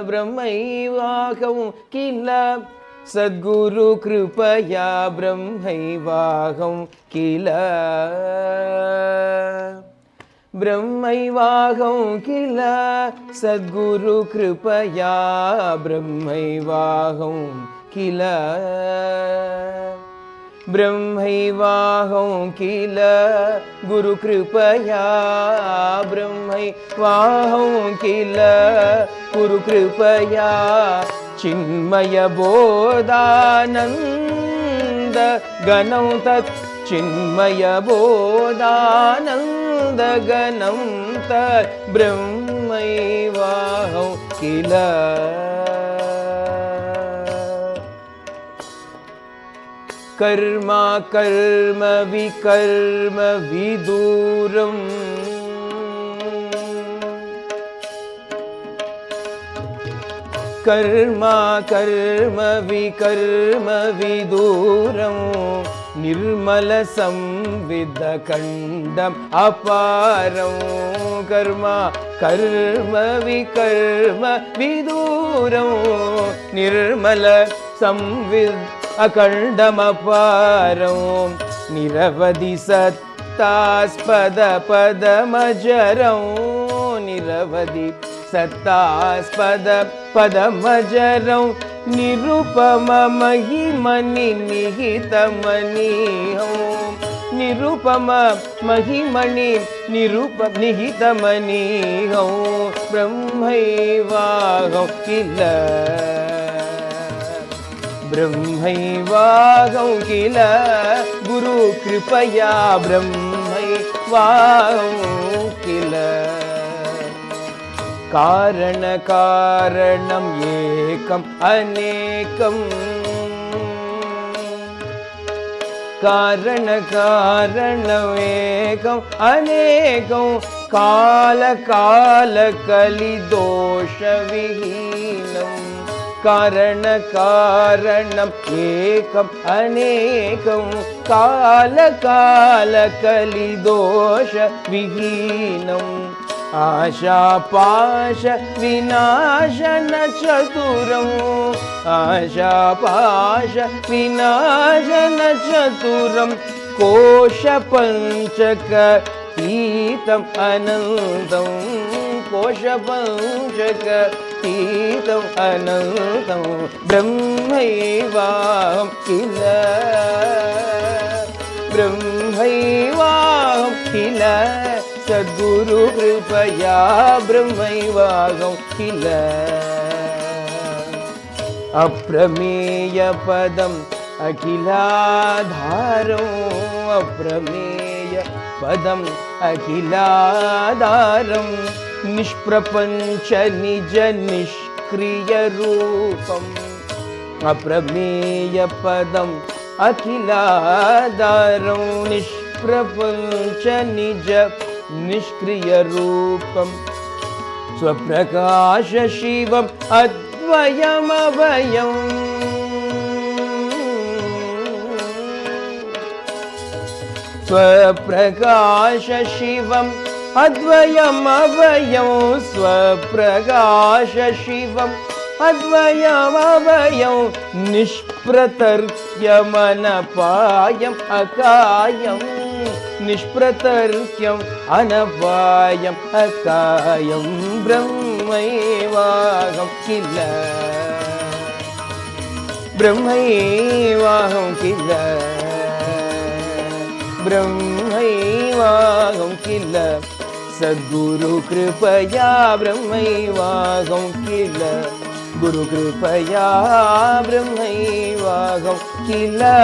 Brahmaivaham kila. Sadguru Kripaya Brahmaivaham kila. Brahmaivaham kila. Sadguru Kripaya Brahmaivaham kila. Brahmaivaham kila. Guru Kripaya Brahmaivaham kila. Guru Kripaya Chinmaya Bodhananda Ganam Tat. Chinmaya Bodhananda Ganam Tat. Brahmaivaham kila. Karma karma vikarma viduram. Karma karma vikarma viduram. Nirmala samvidha kandam aparam. Karma karma vikarma viduram. Nirmala samvidha akandamaparam. Niravadi sattaspada padamajaram. Niravadi sattaspada padamajaram. Nirupama mahimani nihitamani. Nirupama mahimani nihitamani. Brahmaivaham kila. Brahmaivaham kila. Guru Kripaya Brahmaivaham kila. Karana karanam ekam anekam. Karana karanam ekam anekam. Kala kala kali dosha vihinam. Karana karanam ekam anekam. Kala kala kali dosha vihinam. Asha pasha vinashana chaturam. Asha pasha vinashana chaturam. Kosha panchaka titam anandam. Kosha panchaka titam anandam. Brahmaivaham kila. Brahmaivaham kila. Sadguru Kripaya Brahmaivaham kila. Aprameya padam akhiladharam. Aprameya padam akhiladharam. Nishprapancha nija nishkriya rupam. Aprameya padam akhiladharam. Nishprapancha nija Nishkriya Rupam. Swaprakasha Shivam Advayam Avayam. Swaprakasha Shivam Advayam Avayam. Swaprakasha Shivam Advayam Avayam. Nishpratarkyam anapayam akayam. Nishpratarkyam anapayam akayam. Brahmaivaham kila. Brahmaivaham kila. Brahmaivaham kila. Sadguru Kripaya Brahmaivaham kila. Guru Kripaya Brahmaivaham Kila.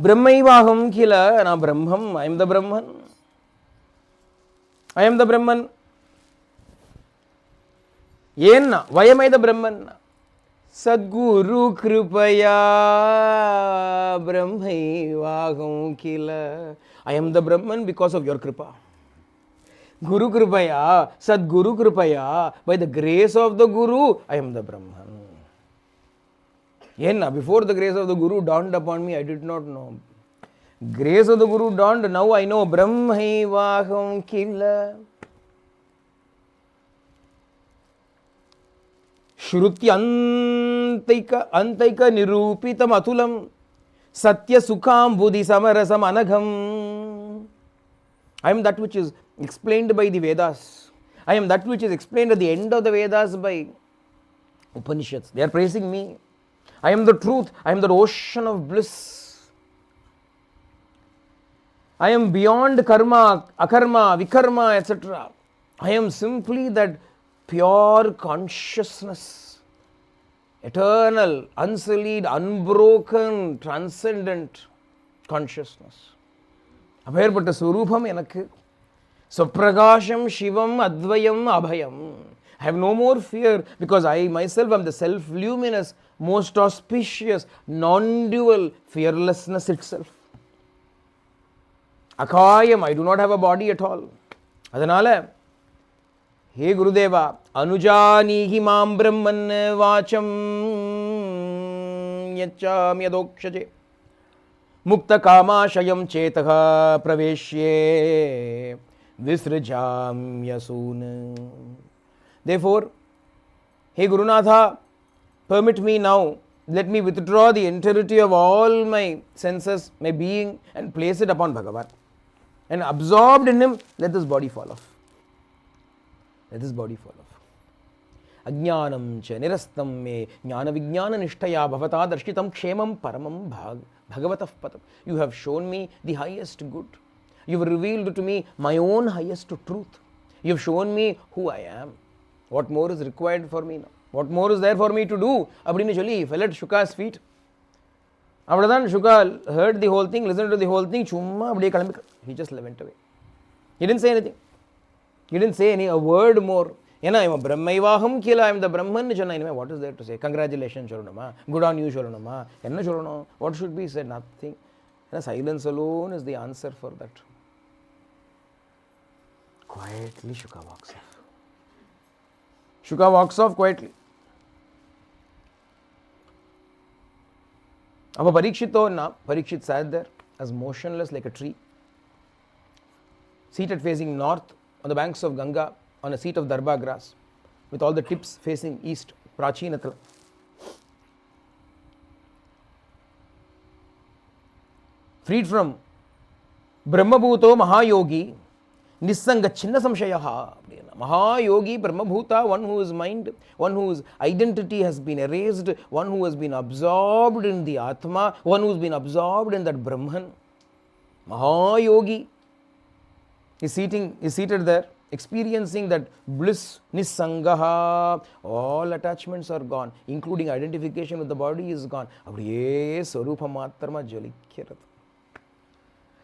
Brahmaivaham Kila, na Brahmam, I am the Brahman. I am the Brahman. Yenna, why am I the Brahman? Sadguru Kripaya Brahmaivaham Kila. I am the Brahman because of your Kripa. Guru Kripaya, Sadguru Kripaya, by the grace of the Guru, I am the Brahman. Yenna, before the grace of the Guru dawned upon me, I did not know. Grace of the Guru dawned, now I know. Brahmaivaham Kila. Shrutya antaika nirupitam atulam satya sukham buddhi samarasam anagham. I am that which is explained by the Vedas. I am that which is explained at the end of the Vedas by Upanishads. They are praising me. I am the truth. I am the ocean of bliss. I am beyond karma, akarma, vikarma, etc. I am simply that pure consciousness, eternal, unsullied, unbroken, transcendent consciousness. Apayarpatta Swarupam enakku. Swapragasham Shivam Advayam Abhayam. I have no more fear because I myself am the self-luminous, most auspicious, non-dual fearlessness itself. Akayam, I do not have a body at all. Adanale, He Gurudeva, Anujanihi Mam Brahman Vacham Yacham Yadokshaje Mukta Kamashayam Chetaha Praveshye Visrajam Yasun. Therefore, Hey Gurunatha, permit me now, let me withdraw the entirety of all my senses, my being, and place it upon Bhagavan. And absorbed in him, let this body fall off. Let this body fall off. Ajnanam cha nirastam me jnana vijnana nishtaya bhavata darshitam kshemam paramam bhagavata patam. You have shown me the highest good. You have revealed to me my own highest truth. You have shown me who I am. What more is required for me now? What more is there for me to do? Abdini Jali, he fell at Shuka's feet. Avadadan Shuka heard the whole thing, listened to the whole thing, chumma abdiye kalambika. He just went away. He didn't say anything. He didn't say a word more. I am Brahmaivaham Kila, I am the Brahman. What is there to say? Congratulations, Sholunama. Good on you, Sholunama. What should be said? Nothing. Silence alone is the answer for that. Quietly Shuka walks off. Shuka walks off quietly. Abba Parikshit sat there as motionless like a tree, seated facing north on the banks of Ganga on a seat of darba grass with all the tips facing east, Prachinatala. Freed from Brahmabhuto Mahayogi, Nissanga Chinna Samshayaha. Mahayogi, Brahmabhuta, one whose mind, one whose identity has been erased, one who has been absorbed in the Atma, one who's been absorbed in that Brahman. Mahayogi is seated there, experiencing that bliss, Nissangaha. All attachments are gone, including identification with the body is gone. Abdiye Swarupa Matrama Jalikhirat.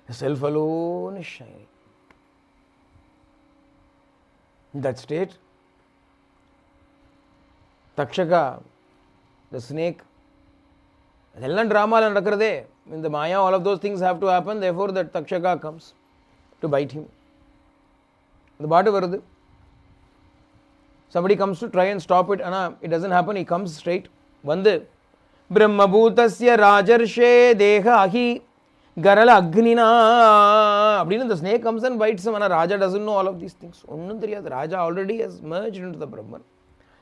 The self alone is shining. In that state, Takshaka, the snake, Hellan drama in the Maya, all of those things have to happen, therefore that Takshaka comes to bite him. The bata varudhu. Somebody comes to try and stop it, it doesn't happen, he comes straight. Vande Brahmabhutasya Rajarshe Deha Ahi Garala Agnina. The snake comes and bites him, and Raja doesn't know all of these things. Raja already has merged into the Brahman.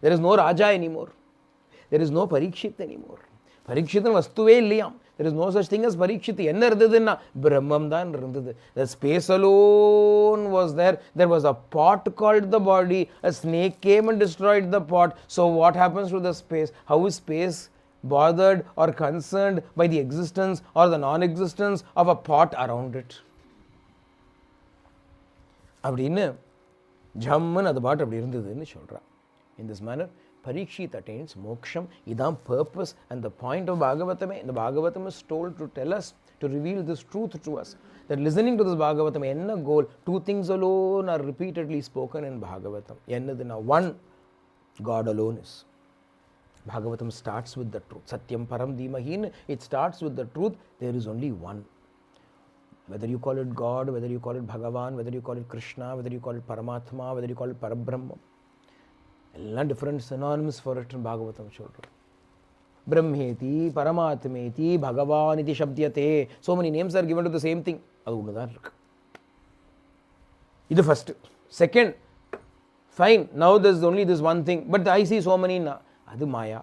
There is no Raja anymore. There is no Parikshit anymore. Parikshitan vastuve illiyam. There is no such thing as Parikshit. Enna irundhudunna Brahmam dhaan irundhudu. The space alone was there. There was a pot called the body. A snake came and destroyed the pot. So what happens to the space? How is space bothered or concerned by the existence or the non-existence of a pot around it? Abdinnu ஜம்முன்னு அது பாட்டு அப்படி இருந்ததுன்னு சொல்கிறான். In this manner, Parikshit attains moksham. Idam purpose and the point of Bhagavatam. The Bhagavatam is told to tell us, to reveal this truth to us. That listening to this Bhagavatam, enna goal, two things alone are repeatedly spoken in Bhagavatam. Ennadina, one, God alone is. Bhagavatam starts with the truth. Satyam param dhimahin. It starts with the truth. There is only one. Whether you call it God, whether you call it Bhagavan, whether you call it Krishna, whether you call it Paramatma, whether you call it Parabrahma. All different synonyms for it in Bhagavatam children. Brahmeti, Paramatmeti, Bhagavan iti shabdyate. So many names are given to the same thing. Adu onnudhaan irukku. Idu first. Second, fine, now there's only this one thing, but I see so many na. Adu Maya.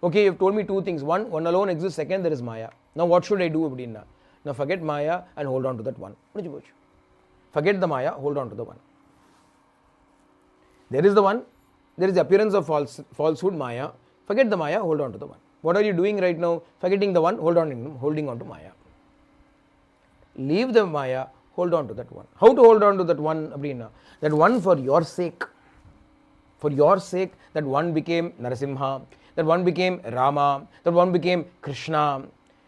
Okay, you've told me two things. One alone exists. Second, there is Maya. Now what should I do abdinna? Now forget Maya and hold on to that one. Forget the Maya, hold on to the one. There is the one, there is the appearance of falsehood, Maya. Forget the Maya, hold on to the one. What are you doing right now? Forgetting the one, holding on to Maya. Leave the Maya, hold on to that one. How to hold on to that one, Abdina? That one for your sake. For your sake, that one became Narasimha, that one became Rama, that one became Krishna.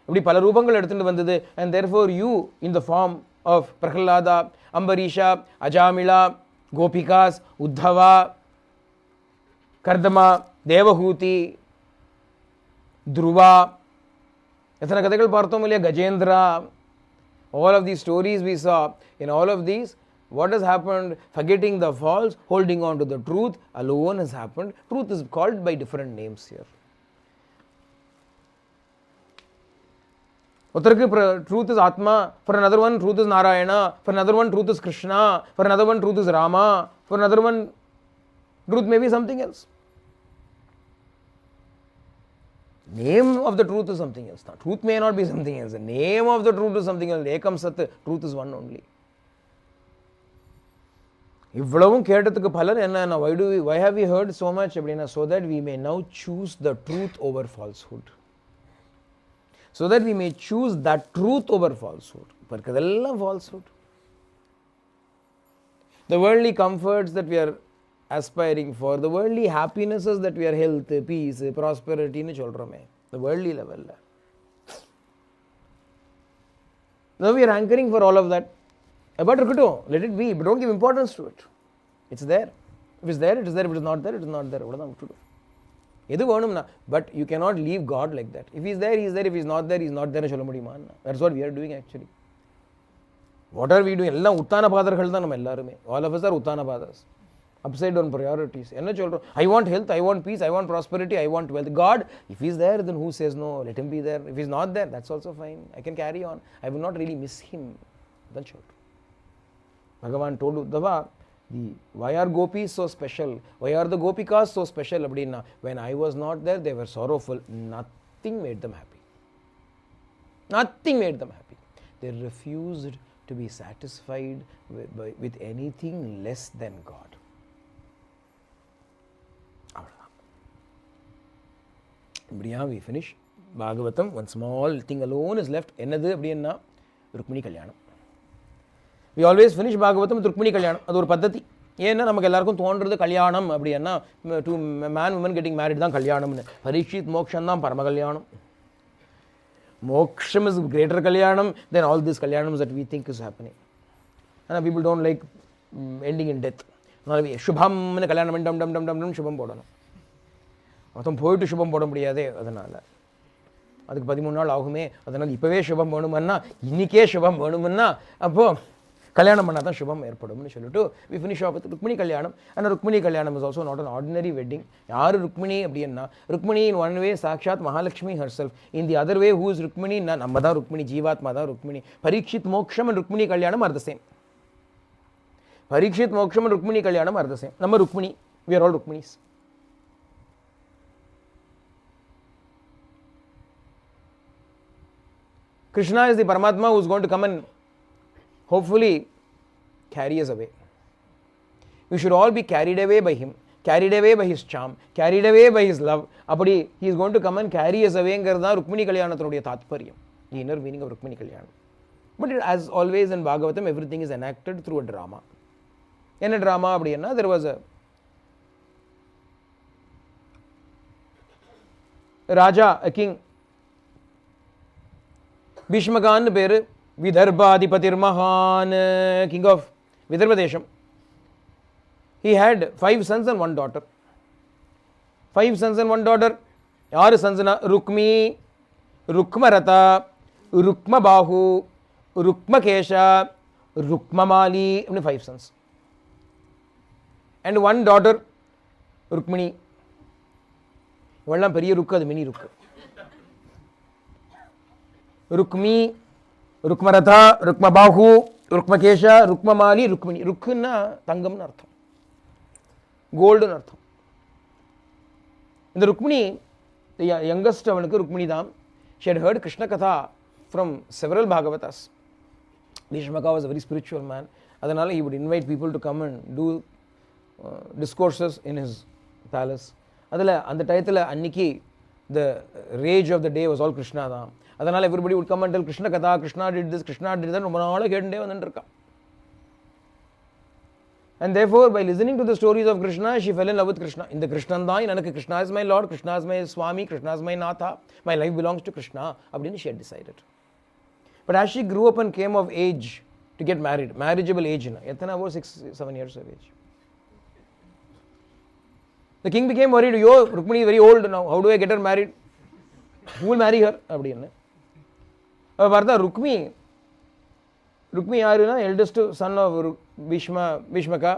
இப்படி பல ரூபங்கள் எடுத்துட்டு வந்தது. And therefore you, in the form of Prahlada, Ambarisha, Ajamila, Gopikas, Uddhava, Kardama, Devahuti, Dhruva, எத்தனை கதைகள் பார்த்தோம் இல்லையா, Gajendra, all of these stories we saw. In all of these, what has happened? Forgetting the false, holding on to the truth alone has happened. Truth is called by different names here. Truth is Atma, for another one truth is Narayana, for another one truth is Krishna, for another one truth is Rama, for another one truth may be something else. Name of the truth is something else. Truth may not be something else. The name of the truth is something else. Ekam Sat, truth is one only. இவ்வளவும் கேட்டதுக்கு பலன் என்ன? Why have we heard so much? So that we may now choose the truth over falsehood. So that we may choose that truth over falsehood. Parkadella falsehood. The worldly comforts that we are aspiring for, the worldly happinesses that we are health, peace, prosperity, the worldly level. Now we are anchoring for all of that. But let it be, but don't give importance to it. It's there. If it's there, it is there. If it is not there, it is not there. But you cannot leave God like that. If He is there, He is there. If He is not there, He is not there. That's what we are doing actually. What are we doing? All of us are Uttanapadas. Upside down priorities. I want health, I want peace, I want prosperity, I want wealth. God, if He is there, then who says no? Let Him be there. If He is not there, that's also fine. I can carry on. I will not really miss Him. That's short. Bhagavan told Uddhava, why are gopis so special? Why are the gopikas so special? When I was not there, they were sorrowful. Nothing made them happy. Nothing made them happy. They refused to be satisfied with anything less than God. We finish Bhagavatam. One small thing alone is left. Rukmini Kalyanam. We always finish Bhagavatam with Rukmini Kalyanam. That's a paddhati. ஏன்னா நமக்கு எல்லாருக்கும் தோன்றது கல்யாணம் அப்படின்னா to man woman getting married தான் கல்யாணம்னு. பரீட்சித் மோக்ஷம் தான் பரம கல்யாணம். Moksham is greater kalyanam than all these kalyanams that we think is happening. And people don't like ending in death. Shubham kalyanam dum dum dum dum dum shubham போடணும். மொத்தம் போயிட்டு சுபம் போட முடியாதே. அதனால் அதுக்கு 13 நாள் ஆகுமே. அதனால் இப்போவே சுபம் வேணுமன்னா இன்றைக்கே சுபம் வேணுமன்னா அப்போது கல்யாணம் பண்ணால் தான் சுபம் ஏற்படும்னு சொல்லிட்டு we finish off with Rukmini கல்யாணம். And ருக்மிணி கல்யாணம் is also not an ordinary wedding. யார் ருக்மிணி அப்படின்னா ருக்மிணி in one way சாக்ஷாத் Mahalakshmi herself. In the other way who is Rukmini? நம்ம தான் ருக்மிணி, ஜீவாத்மா தான் ருக்மிணி. பரீட்சித் மோக்ஷம் and ருக்மிணி கல்யாணம் are the same. பரீட்சித் மோக்ஷம் and ருக்மிணி கல்யாணம் are the same. நம்ம Rukmini, we are all ருக்மிணிஸ். Krishna is the Paramatma who is going to come and hopefully carry us away. We should all be carried away by Him, carried away by His charm, carried away by His love. He is going to come and carry us away. Rukmini Kalyanathanuடைய தாத்பரியம், the inner meaning of Rukmini Kalyanam. But as always in Bhagavatam, everything is enacted through a drama. என்ன drama அப்படின்னா, there was a Raja, a king, பீஷ்மகான்னு பேரு, விதர்பாதிபதிர் மகான், king of Vidarbha தேசம். He had 5 sons and 1 daughter. 5 sons and 1 daughter. யாரு சன்ஸ்னா, ருக்மி, ருக்மரதா, ருக்மபாஹு, ருக்மகேஷா, ருக்மமாலி, அப்படி 5 sons. And 1 daughter, Rukmini. இவெல்லாம் பெரிய ருக்கு, அது மினி ருக்கு. ருக்மி, ருக்மரதா, ருக்மபாஹு, ருக்மகேஷா, ருக்மமாலி, ருக்மிணி. ருக்குன்னா தங்கம்னு அர்த்தம், கோல்டுன்னு அர்த்தம். இந்த ருக்மிணி, யங்கஸ்ட் அவனுக்கு ருக்மிணி தான். She had heard Krishna Katha from several Bhagavatas. Bhishmaka was a very spiritual man. அதனால he would invite people to come and do discourses in his palace. அதில் அந்த டயத்தில் அன்னைக்கு the rage of the day was all Krishna தான். அதனால் everybody would come and tell Krishna Katha, Krishna did this, Krishna did that. ரொம்ப நாளாக கேட்டுட்டே வந்துட்டு இருக்கான். And therefore, by listening to the stories of Krishna, she fell in love with Krishna. இந்த கிருஷ்ணன் தான் எனக்கு, Krishna is my Lord, Krishna is my Swami, Krishna is my Natha, my life belongs to Krishna, அப்படின்னு she had decided. But as she grew up and came of age to get married, marriageable age, எத்தனை about 6-7 years of age. The king became worried, yo, Rukmini is very old now, how do I get her married? Who will marry her? அப்படின்னு பார்த்தா ருக்மி யாருன்னா, eldest son of Bhishmaka,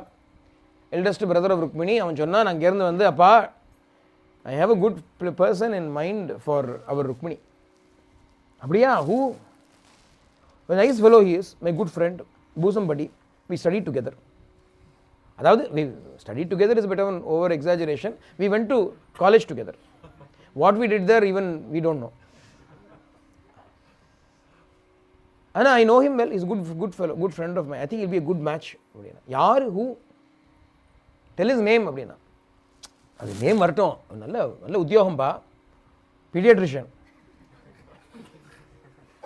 eldest brother of Rukmini. அவன் சொன்னான், நான் இங்கேருந்து வந்து, அப்பா, I have a good person in mind for our Rukmini. அப்படியா? Who? Nice fellow he is, my good friend, பூசம் படி, வி ஸ்டடி டுகெதர். அதாவது we study together is bit of over exaggeration. We went to college together. What we did there even we don't know. And I know him well, he's a good fellow, good friend of mine. I think he'll be a good match. யார்? who? Tell his name அப்படின்னா. அது name வரட்டும். நல்ல உத்தியோகம்பா, pediatrician.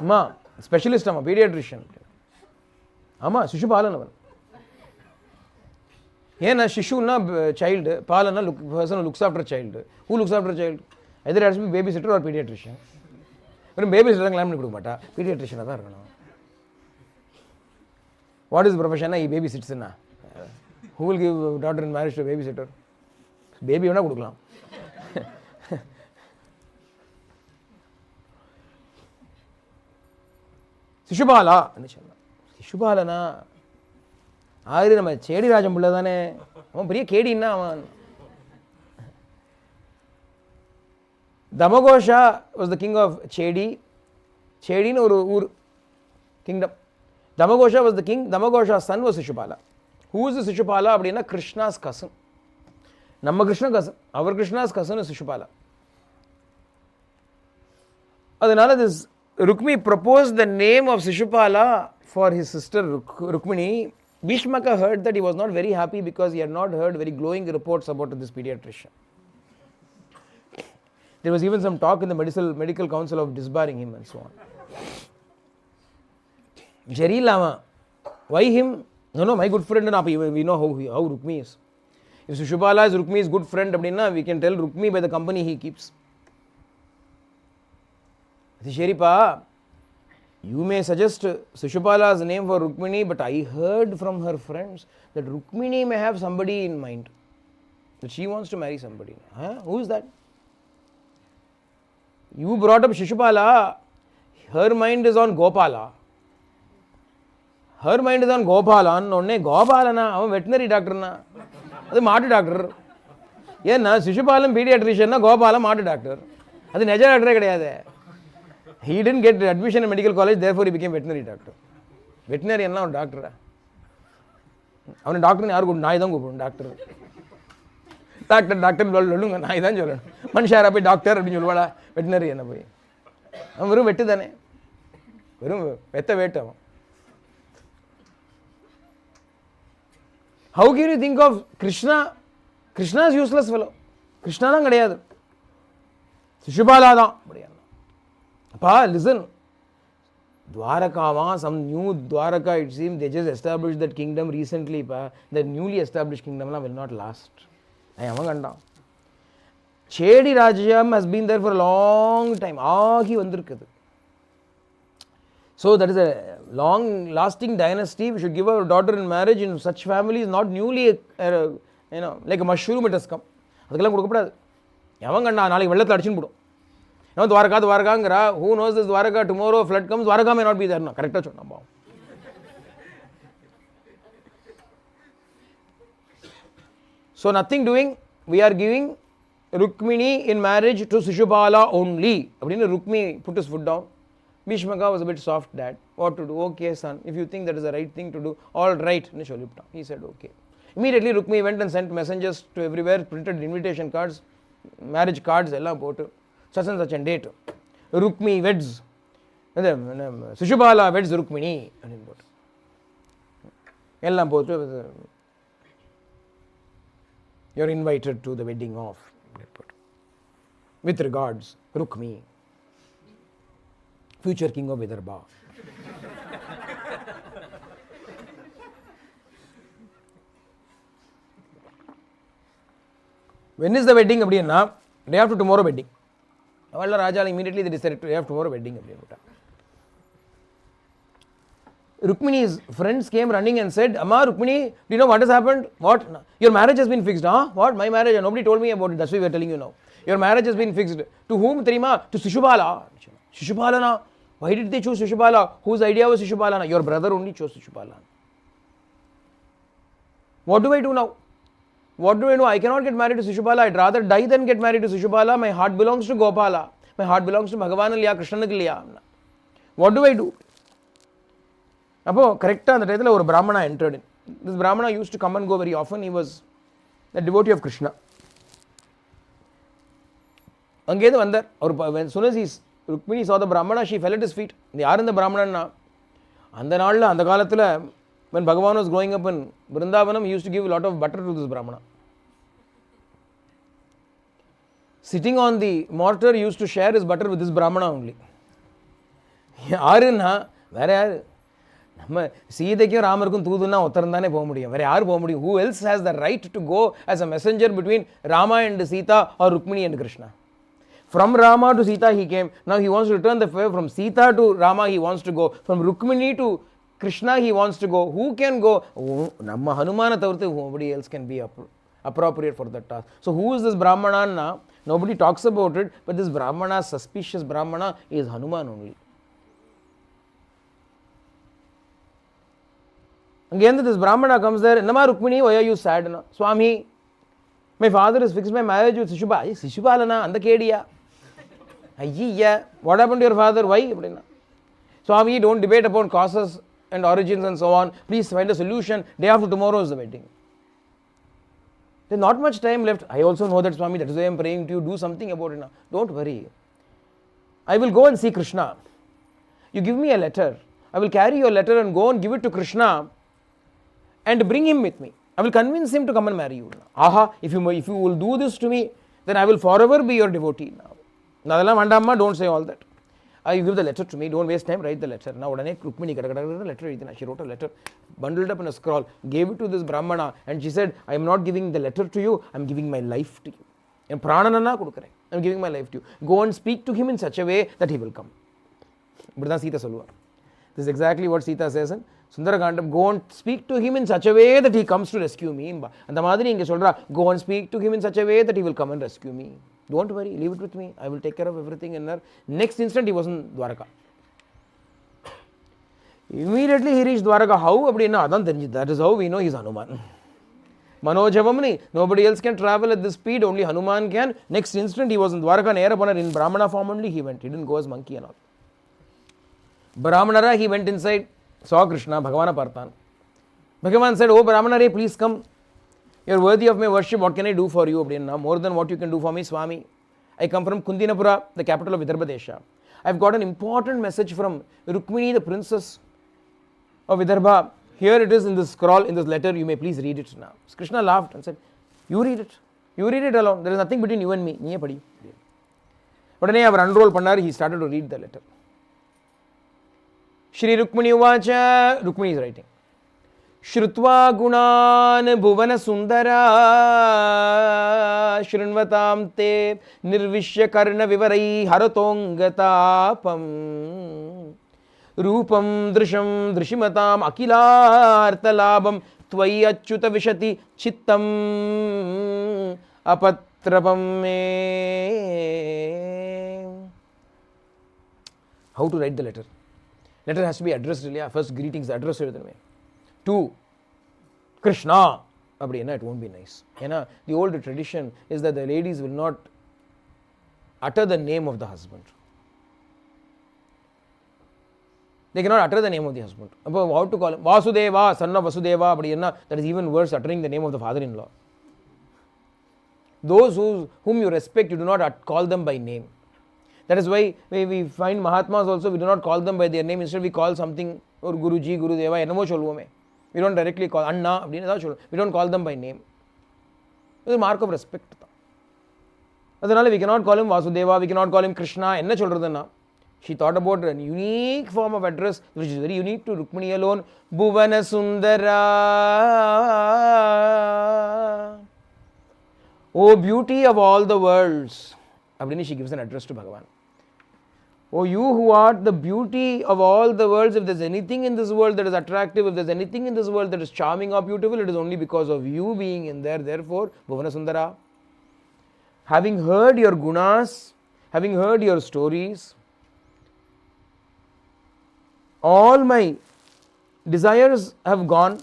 அம்மா specialist, அம்மா pediatrician. ஆமாம், சிசுபாலன் அவன். ஏன்னா சிஷுன்னா சைல்டு, பாலன்னா person looks after child. Who looks after child? Either has be baby sitter or pediatrician. வெறும் பேபி சிட்டர் கிளாம் பண்ணி கொடுக்க மாட்டா, பீடியாட்ரிஷியனாக தான் இருக்கணும். வாட் இஸ் ப்ரொஃபஷன்னா, பேபி சிட்ஸ்னா, who will give daughter in marriage to baby sitter? Baby வேணால் கொடுக்கலாம். சிசுபாலா சொன்னான். சிசுபாலனா ஆறு நம்ம சேடி ராஜம் பிள்ளை தானே, அவன் பெரிய கேடின்னா அவன். தமகோஷா வாஸ் த கிங் ஆஃப் சேடி. சேடின்னு ஒரு ஊர், kingdom. Damagosha was the king. Damagosha's son was Shishupala. Who is Shishupala? அப்படின்னா Krishna's cousin. நம்ம Krishna cousin. Our Krishna's cousin is Shishupala. அதனால this Rukmi proposed the name of Shishupala for his sister Rukmini. Bhishmaka heard that he was not very happy because he had not heard very glowing reports about this pediatrician. There was even some talk in the medical council of disbarring him and so on. Jerry Lama, why him? No, my good friend, we know how Rukmi is. If Shishupala is Rukmi's good friend, we can tell Rukmi by the company he keeps. Sheripa, you may suggest Shishupala's name for Rukmini, but I heard from her friends that Rukmini may have somebody in mind, that she wants to marry somebody. Huh? Who is that? You brought up Shishupala, her mind is on Gopala. Her mind is on Gopalan. ஒன்னே கோபாலனா, அவன் veterinary டாக்டர்னா, அது மாட்டு doctor. ஏன்னா சிசுபாலம் பீடியாட்ரிஷியன்னா, கோபாலம் மாட்டு doctor. அது நெஜ டாக்டரே கிடையாது. He didn't get admission in medical college, therefore he became veterinary doctor. Veterinary என்ன ஒரு டாக்டரா? அவனை டாக்டர்னு யாரு கூப்பிடும்? நாய் தான் கூப்பிடும் டாக்டர். டாக்டர் சொல்லுங்க, நாய் தான் சொல்லணும். மனுஷாரா போய் டாக்டர் அப்படின்னு சொல்லுவாடா? வெட்டினரி என்ன போய்? அவன் வெறும் வெட்டு தானே, வெறும் வெத்த வேட்டு அவன். How can you think of Krishna? Krishna is useless fellow. Krishna தான் கிடையாது, சிசுபாலா தான். அப்பா listen, Dwaraka, some new Dwaraka, it seems they just established that kingdom recently. The newly established kingdom will not last. Chedi Rajyam has been there for a long time. So that is a long lasting dynasty. We should give our daughter in marriage in such families, not newly, like a mushroom it has come. Who knows this Dwaraka, tomorrow flood comes, Dwaraka may not be there. Correct? So nothing doing, we are giving Rukmini in marriage to Shishupala only. Rukmi put his foot down. Bhishmaka was a bit soft, dad. What to do? Okay, son, if you think that is the right thing to do, all right. He said okay. Immediately Rukmi went and sent messengers to everywhere, printed invitation cards, marriage cards, such and such a date. Rukmi weds. Shishupala weds Rukmini. You're invited to the wedding of. With regards, Rukmi, future king of Vidarbha. When is the wedding? Day after tomorrow wedding. Raja immediately they decided to day after tomorrow wedding. Rukmini's friends came running and said, Amma, Rukmini, do you know what has happened? What? Your marriage has been fixed. Huh? What? My marriage? Nobody told me about it. That's why we are telling you now. Your marriage has been fixed. To whom, Terima? To Shishupala. Shishupala na? Why did they choose Shishupala? Whose idea was Shishupala na? Your brother only chose Shishupala. What do I do now? What do I do? I cannot get married to Shishupala. I'd rather die than get married to Shishupala. My heart belongs to Gopala. My heart belongs to Bhagavana, Krishna. What do I do? Correct, அந்த டைத்துல ஒரு Brahmana entered in. This Brahmana used to come and go very often. He was a devotee of Krishna. Angedhu vandar, as soon as Rukmini saw the Brahmana, she fell at his feet. Yaar இந்த Brahmana? அந்த நாள்ல அந்த காலத்துல when Bhagavan was growing up in Vrindavanam, he used to give a lot of butter to this Brahmana. Sitting on the mortar, he used to share his butter with this Brahmana only. யாருன்னா வேற யாரு? நம்ம சீதைக்கும் ராமருக்கும் தூதுன்னா ஒருத்தர் தானே போக முடியும். வேற யார் போக முடியும்? Who else has the right to go as a messenger between Rama and Sita or Rukmini and Krishna? From Rama to Sita he came. Now he wants to return the favor. From Sita to Rama he wants to go. From Rukmini to Krishna he wants to go. Who can go? Namma Hanumana tavrthu nobody else can be appropriate for that task. So who is this Brahmana now? Nobody talks about it, but this Brahmana, suspicious Brahmana, is Hanuman only. Again, this Brahmana comes there. Nama Rukmini, why are you sad? Swami, my father has fixed my marriage with Shishupala. Shishupala na, anda kediya. Ayya, what happened to your father? Why? Swami, don't debate upon causes and origins and so on. Please find a solution. Day after tomorrow is the wedding. There's not much time left. I also know that, Swami. That is why I am praying to you. Do something about it now. Don't worry. I will go and see Krishna. You give me a letter. I will carry your letter and go and give it to Krishna and bring him with me. I will convince him to come and marry you. Aha, if you will do this to me, then I will forever be your devotee now. Don't say all that. You give the letter to me, don't waste time, write the letter. Now, she wrote a letter, bundled up in a scroll, gave it to this Brahmana, and she said, I am not giving the letter to you, I am giving my life to you. I am giving my life to you. Go and speak to him in such a way that he will come. This is exactly what Sita says in Sundarakandam. Go and speak to him in such a way that he comes to rescue me. And the Madhuri inge solra, go and speak to him in such a way that he will come and rescue me. Don't worry, leave it with me. I will take care of everything in there. Next instant, he was in Dwaraka. Immediately, he reached Dwaraka. How? That is how we know he is Hanuman. Manojavamni. Nobody else can travel at this speed. Only Hanuman can. Next instant, he was in Dwaraka. In Brahmana form only he went. He didn't go as monkey and all. Brahmanara, he went inside, saw Krishna, Bhagavana Parthan. Bhagavan said, oh Brahmanare, please come. You are worthy of my worship. What can I do for you? More than what you can do for me, Swami. I come from Kundinapura, the capital of Vidarbha Desha. I have got an important message from Rukmini, the princess of Vidarbha. Here it is in this scroll, in this letter. You may please read it now. Krishna laughed and said, you read it. You read it alone. There is nothing between you and me. But he started to read the letter. Shri Rukmini Uvacha, Rukmini is writing. Shrutva gunan bhuvana sundara shrinvatam te nirvishya karna vivarai haratongatapam rupam drisham drishimatam akilartalabam tvayi achyuta vishati chittam apatrapam me. How to write the letter? Letter has to be addressed. First greetings, address to Krishna. It won't be nice. The old tradition is that the ladies will not utter the name of the husband. They cannot utter the name of the husband. How to call him? Vasudeva, son of Vasudeva. That is even worse, uttering the name of the father-in-law. Those whom you respect, you do not call them by name. That is why we find Mahatmas also, we do not call them by their name. Instead we call something, or Guruji, Gurudeva, we don't directly call Anna, we don't call them by name. It is a mark of respect. We cannot call him Vasudeva, we cannot call him Krishna. She thought about a unique form of address which is very unique to Rukmini alone. Bhuvana Sundara. O beauty of all the worlds. She gives an address to Bhagavan. Oh, you who art the beauty of all the worlds, if there is anything in this world that is attractive, if there is anything in this world that is charming or beautiful, it is only because of you being in there. Therefore, Bhuvana Sundara, having heard your gunas, having heard your stories, all my desires have gone.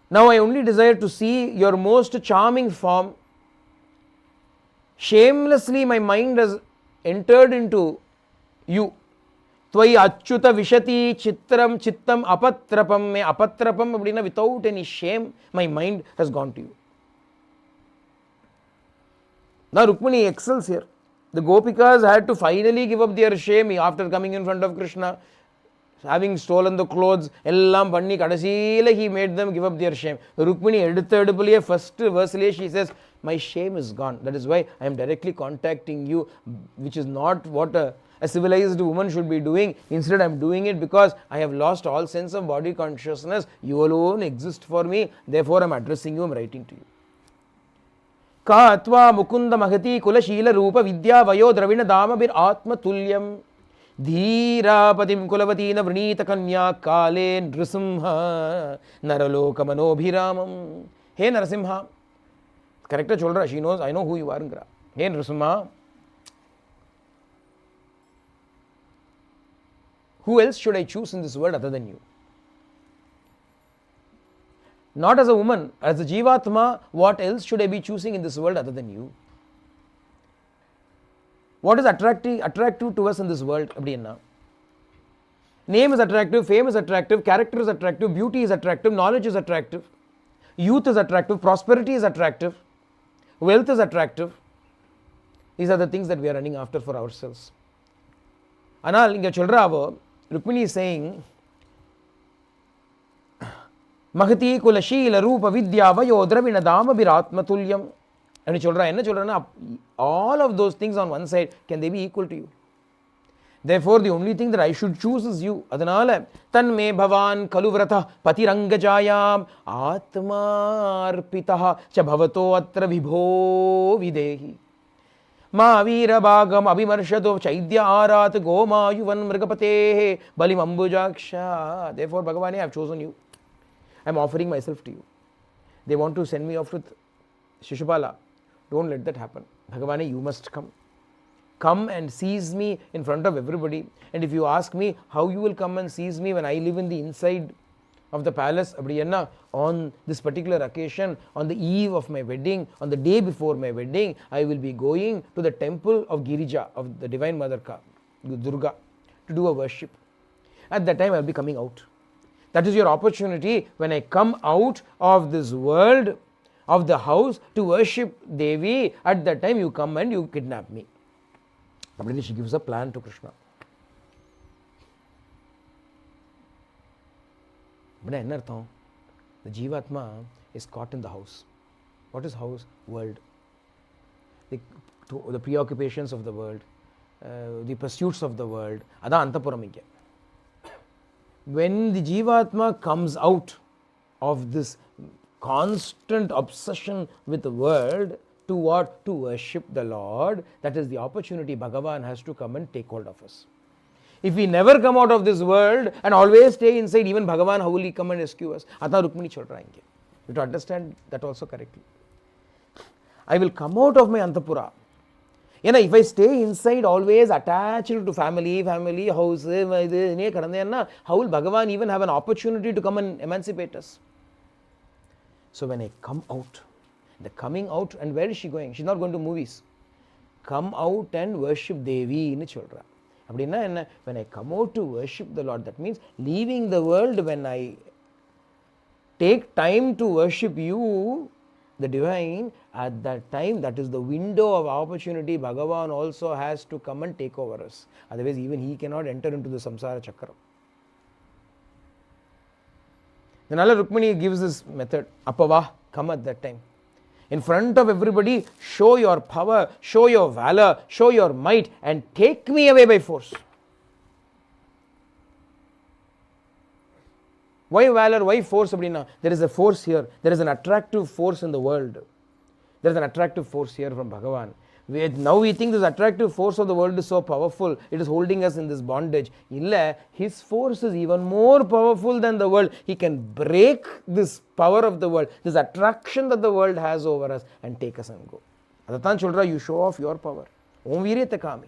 Now I only desire to see your most charming form. Shamelessly my mind has entered into you. Tvayi achyuta vishati chitram chittam apatrapam me. Apatrapam without any shame, my mind has gone to you. Now Rukmini excels here. The Gopikas had to finally give up their shame after coming in front of Krishna, having stolen the clothes, ellam panni kadasila he made them give up their shame. Rukmini first verse she says, my shame is gone. That is why I am directly contacting you, which is not what a civilized woman should be doing. Instead I am doing it because I have lost all sense of body consciousness. You alone exist for me. Therefore I am addressing you, I am writing to you. Ka atva mukunda mahati kula shila rupa vidya vayo dravina dama bir atma tulyam धीरापतिम कुलवती न वृणीत कन्या काले नृसिंह नरलोक मनोभिरामम. हे Narasimha, character told her, she knows, I know who you are. Hey Nrsimha, who else should I choose in this world other than you? Not as a woman, as a Jivatma, what else should I be choosing in this world other than you? What is attractive to us in this world? Name is attractive, fame is attractive, character is attractive, beauty is attractive, knowledge is attractive, youth is attractive, prosperity is attractive, wealth is attractive. These are the things that we are running after for ourselves. Anal inga cholravo, Rukmini is saying, Mahati kulashila rupa vidya vayo dravina dama biratma tulyam. And all of those things on one side, can they be equal to you? Therefore, the only thing that I should choose is you. Adanala tanme bhavan kaluvrata patirangajayam atmarpitaha cha bhavato atra vibho videhi ma veera bhagam abhimarshado chaidya arat goma yuvan mrgapatehe balim ambujaksha. Therefore, Bhagavane, I have chosen you. I am offering myself to you. They want to send me off with Shishupala. Don't let that happen. Bhagavane, you must come. Come and seize me in front of everybody. And if you ask me how you will come and seize me when I live in the inside of the palace, on this particular occasion, on the eve of my wedding, on the day before my wedding, I will be going to the temple of Girija, of the Divine Mother Durga, to do a worship. At that time, I will be coming out. That is your opportunity. When I come out of this world, of the house, to worship Devi, at that time you come and you kidnap me. She gives a plan to Krishna. The Jivatma is caught in the house. What is house? World. The preoccupations of the world. the pursuits of the world. Adha Antapuram inge. When the Jivatma comes out of this constant obsession with the world, to what? To worship the Lord. That is the opportunity Bhagavan has to come and take hold of us. If we never come out of this world and always stay inside, even Bhagavan, how will he come and rescue us? Atha Rukmini chodra inge. You have to understand that also correctly. I will come out of my Antapura. If I stay inside, always attached to family, house, how will Bhagavan even have an opportunity to come and emancipate us? So when I come out, the coming out, and where is she going? She's not going to movies. Come out and worship Devi in Childra. When I come out to worship the Lord, that means leaving the world. When I take time to worship you, the divine, at that time, that is the window of opportunity Bhagavan also has to come and take over us. Otherwise, even he cannot enter into the samsara chakra. Then Allah Rukmini gives this method, Apava, come at that time. In front of everybody, show your power, show your valor, show your might, and take me away by force. Why valor? Why force? There is a force here. There is an attractive force in the world. There is an attractive force here from Bhagavan. Now we think this attractive force of the world is so powerful. It is holding us in this bondage. His force is even more powerful than the world. He can break this power of the world, this attraction that the world has over us, and take us and go. Adathan childra, you show off your power. Om Virete Kami.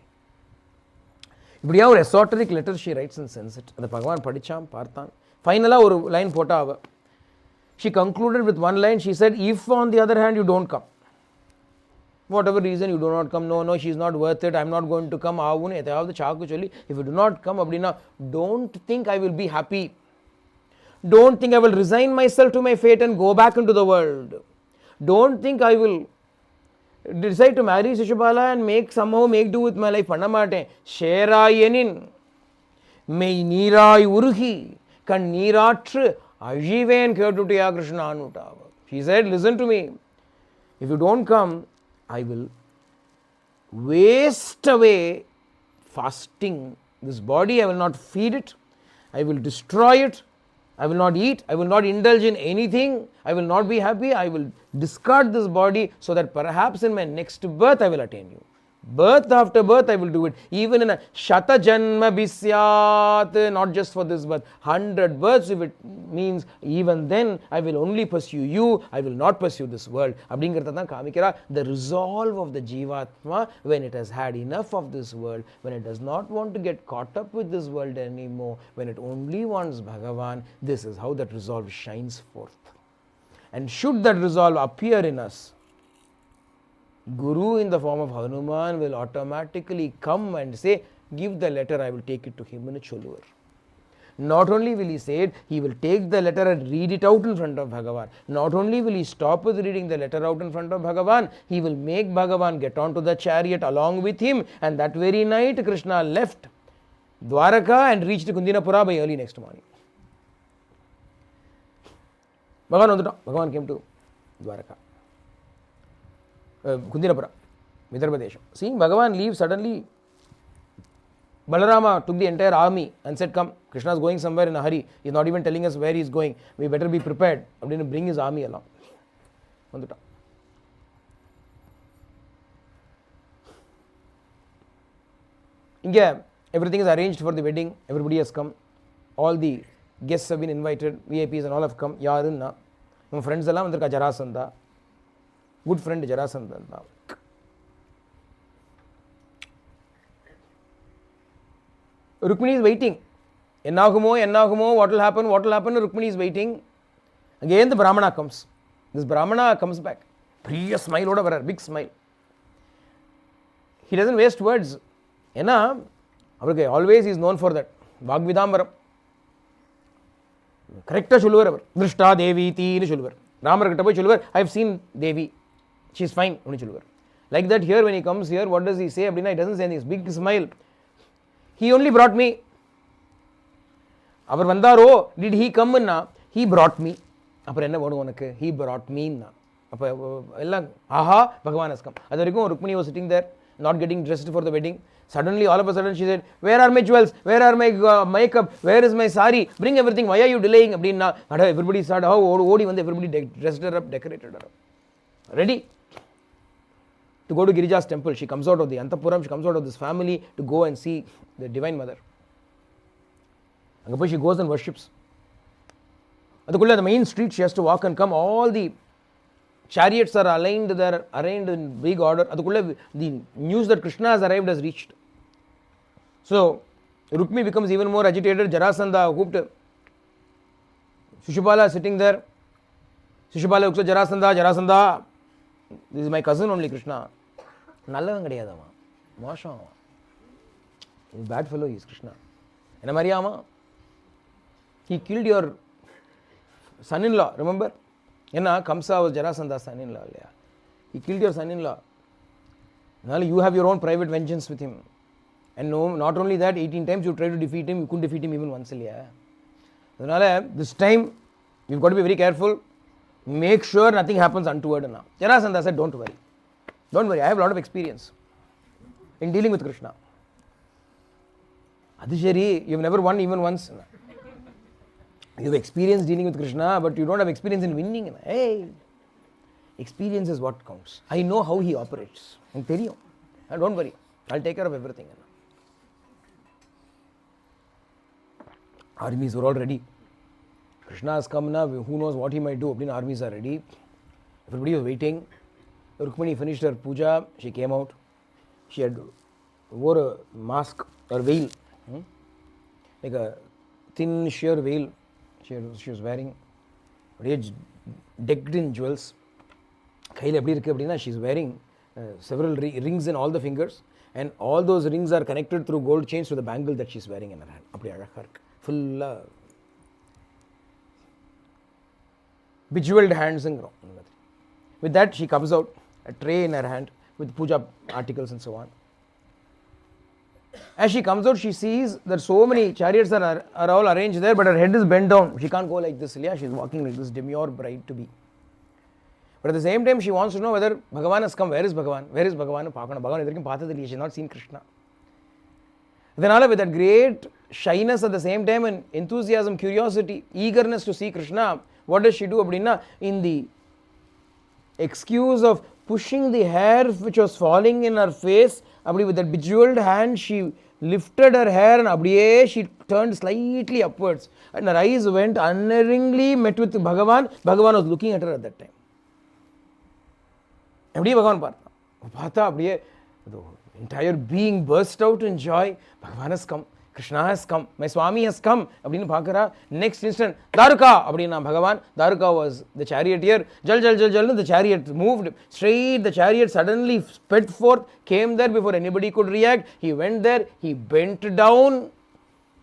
இப்படியா ஒரு esoteric letter she writes and sends it. அந்த பகவான் படித்தான், பார்த்தான். ஃபைனலாக ஒரு line போட்டா அவ. She concluded with one line. She said, if on the other hand you don't come, whatever reason you do not come, no, she is not worth it, I am not going to come, if you do not come, don't think I will be happy. Don't think I will resign myself to my fate and go back into the world. Don't think I will decide to marry Shishupala and somehow make do with my life. Pannamate. Sherayenin. Mei nirai uruhi. Kan niratru. Ajiven Kyotutiya Krishna Anutava. She said, listen to me. If you don't come, I will waste away fasting. This body, I will not feed it. I will destroy it. I will not eat. I will not indulge in anything. I will not be happy. I will discard this body so that perhaps in my next birth I will attain you. Birth after birth I will do it. Even in a Shata Janma Bisyat, not just for this birth, 100 births, if it means even then I will only pursue you, I will not pursue this world. The resolve of the Jivatma, when it has had enough of this world, when it does not want to get caught up with this world anymore, when it only wants Bhagavan, this is how that resolve shines forth. And should that resolve appear in us, Guru in the form of Hanuman will automatically come and say, give the letter, I will take it to him in a cholur. Not only will he say it, he will take the letter and read it out in front of Bhagavan. Not only will he stop with reading the letter out in front of Bhagavan, he will make Bhagavan get onto the chariot along with him. And that very night, Krishna left Dwaraka and reached Kundinapura by early next morning. Bhagavan came to Dwaraka. Kundinapura, Vidarbha Desha. Seeing Bhagavan leave suddenly, Balarama took the entire army and said, come, Krishna is going somewhere in a hurry. He is not even telling us where he is going. We better be prepared. I'm going to bring his army along. Inge, everything is arranged for the wedding. Everybody has come. All the guests have been invited. VIPs and all have come. Yarunna. My friends allam vandirka Jarasandha. Good friend Jarasandha. Rukmini is waiting. Ennagumo, what will happen? Rukmini is waiting. Again the Brahmana comes. This Brahmana comes back. Priya smile over her, big smile. He doesn't waste words. Always he is known for that. Vagvidambaram. Correct Shulvar. Drishta Devi Ti Shulvar. Ramar Kataboy Shulvar. I have seen Devi. She is fine. Like that here when he comes here, what does he say? He doesn't say anything. Big smile. He only brought me. Avar vandaro, did he come? He brought me. He brought me. Aha, Bhagavan has come. Rukmini was sitting there. not getting dressed for the wedding. Suddenly, all of a sudden, she said, "Where are my jewels? Where are my makeup? Where is my sari? Bring everything. Why are you delaying?" Everybody started, everybody dressed her up, decorated her up. Ready to go to Girija's temple. She comes out of the Antapuram, she comes out of this family to go and see the Divine Mother. And she goes and worships. The main street she has to walk and come. All the chariots are aligned there, arranged in big order. The news that Krishna has arrived has reached. So Rukmi becomes even more agitated. Jarasandha whooped. Shishupala sitting there. Shishupala looks at Jarasandha, this is my cousin only, Krishna. Nallavan kediyadama, mosham. He's a bad fellow, he is Krishna. Enna mariyama? He killed your son-in-law, remember? Kamsa was Jarasandha's son-in-law. He killed your son-in-law. Now you have your own private vengeance with him. And no, not only that, 18 times you tried to defeat him, you couldn't defeat him even once. This time, you've got to be very careful. Make sure nothing happens untoward now. Jarasandha said, don't worry, I have a lot of experience in dealing with Krishna. Adhishari, you've never won even once. You have experience dealing with Krishna, but you don't have experience in winning. Hey, experience is what counts. I know how he operates. Don't worry, I'll take care of everything. Armies were all ready. Krishna has come now, who knows what he might do. Armies are ready. Everybody was waiting. Rukmini finished her puja, she came out. She had wore a mask or veil, like a thin sheer veil she was wearing. Decked in jewels. She's wearing several rings in all the fingers, and all those rings are connected through gold chains to the bangle that she's wearing in her hand. Full bejeweled hands. With that, she comes out, a tray in her hand with puja articles and so on. As she comes out, she sees that so many chariots are all arranged there, but her head is bent down. She can't go like this. She's walking like this, demure bride to be. But at the same time, she wants to know whether Bhagavan has come. Where is Bhagavan? Where is Bhagavan? Bhagavan, she has not seen Krishna. Then with that great shyness at the same time and enthusiasm, curiosity, eagerness to see Krishna, what does she do? In the excuse of pushing the hair which was falling in her face, with that bejeweled hand, she lifted her hair and she turned slightly upwards. And her eyes went unerringly, met with Bhagavan. Bhagavan was looking at her at that time. Bhagavan the entire being burst out in joy. Bhagavan has come. Krishna has come. My Swami has come. Next instant, Daruka. Bhagavan. Daruka was the charioteer. Jal. The chariot moved straight. The chariot suddenly sped forth, came there before anybody could react. He went there. He bent down.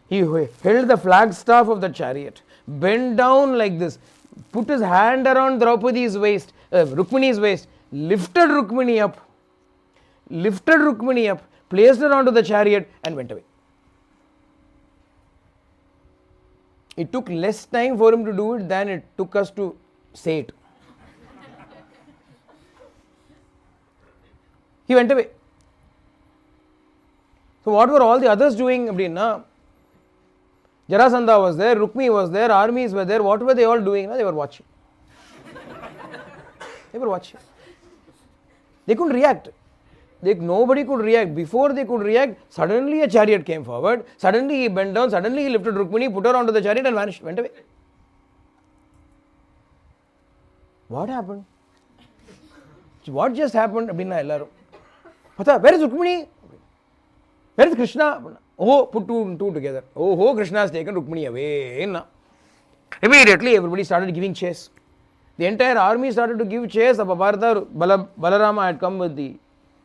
He held the flagstaff of the chariot. Bent down like this. Put his hand around Draupadi's waist, Rukmini's waist. Lifted Rukmini up. Placed her onto the chariot and went away. It took less time for him to do it than it took us to say it. He went away. So what were all the others doing? Jarasandha was there, Rukmi was there, armies were there. What were they all doing? They were watching. They couldn't react. Nobody could react. Before they could react, suddenly a chariot came forward. Suddenly he bent down. Suddenly he lifted Rukmini, put her onto the chariot and vanished, went away. What happened? What just happened? Where is Rukmini? Where is Krishna? Oh, put two and two together. Oh, Krishna has taken Rukmini away. Immediately everybody started giving chase. The entire army started to give chase. Balarama had come with the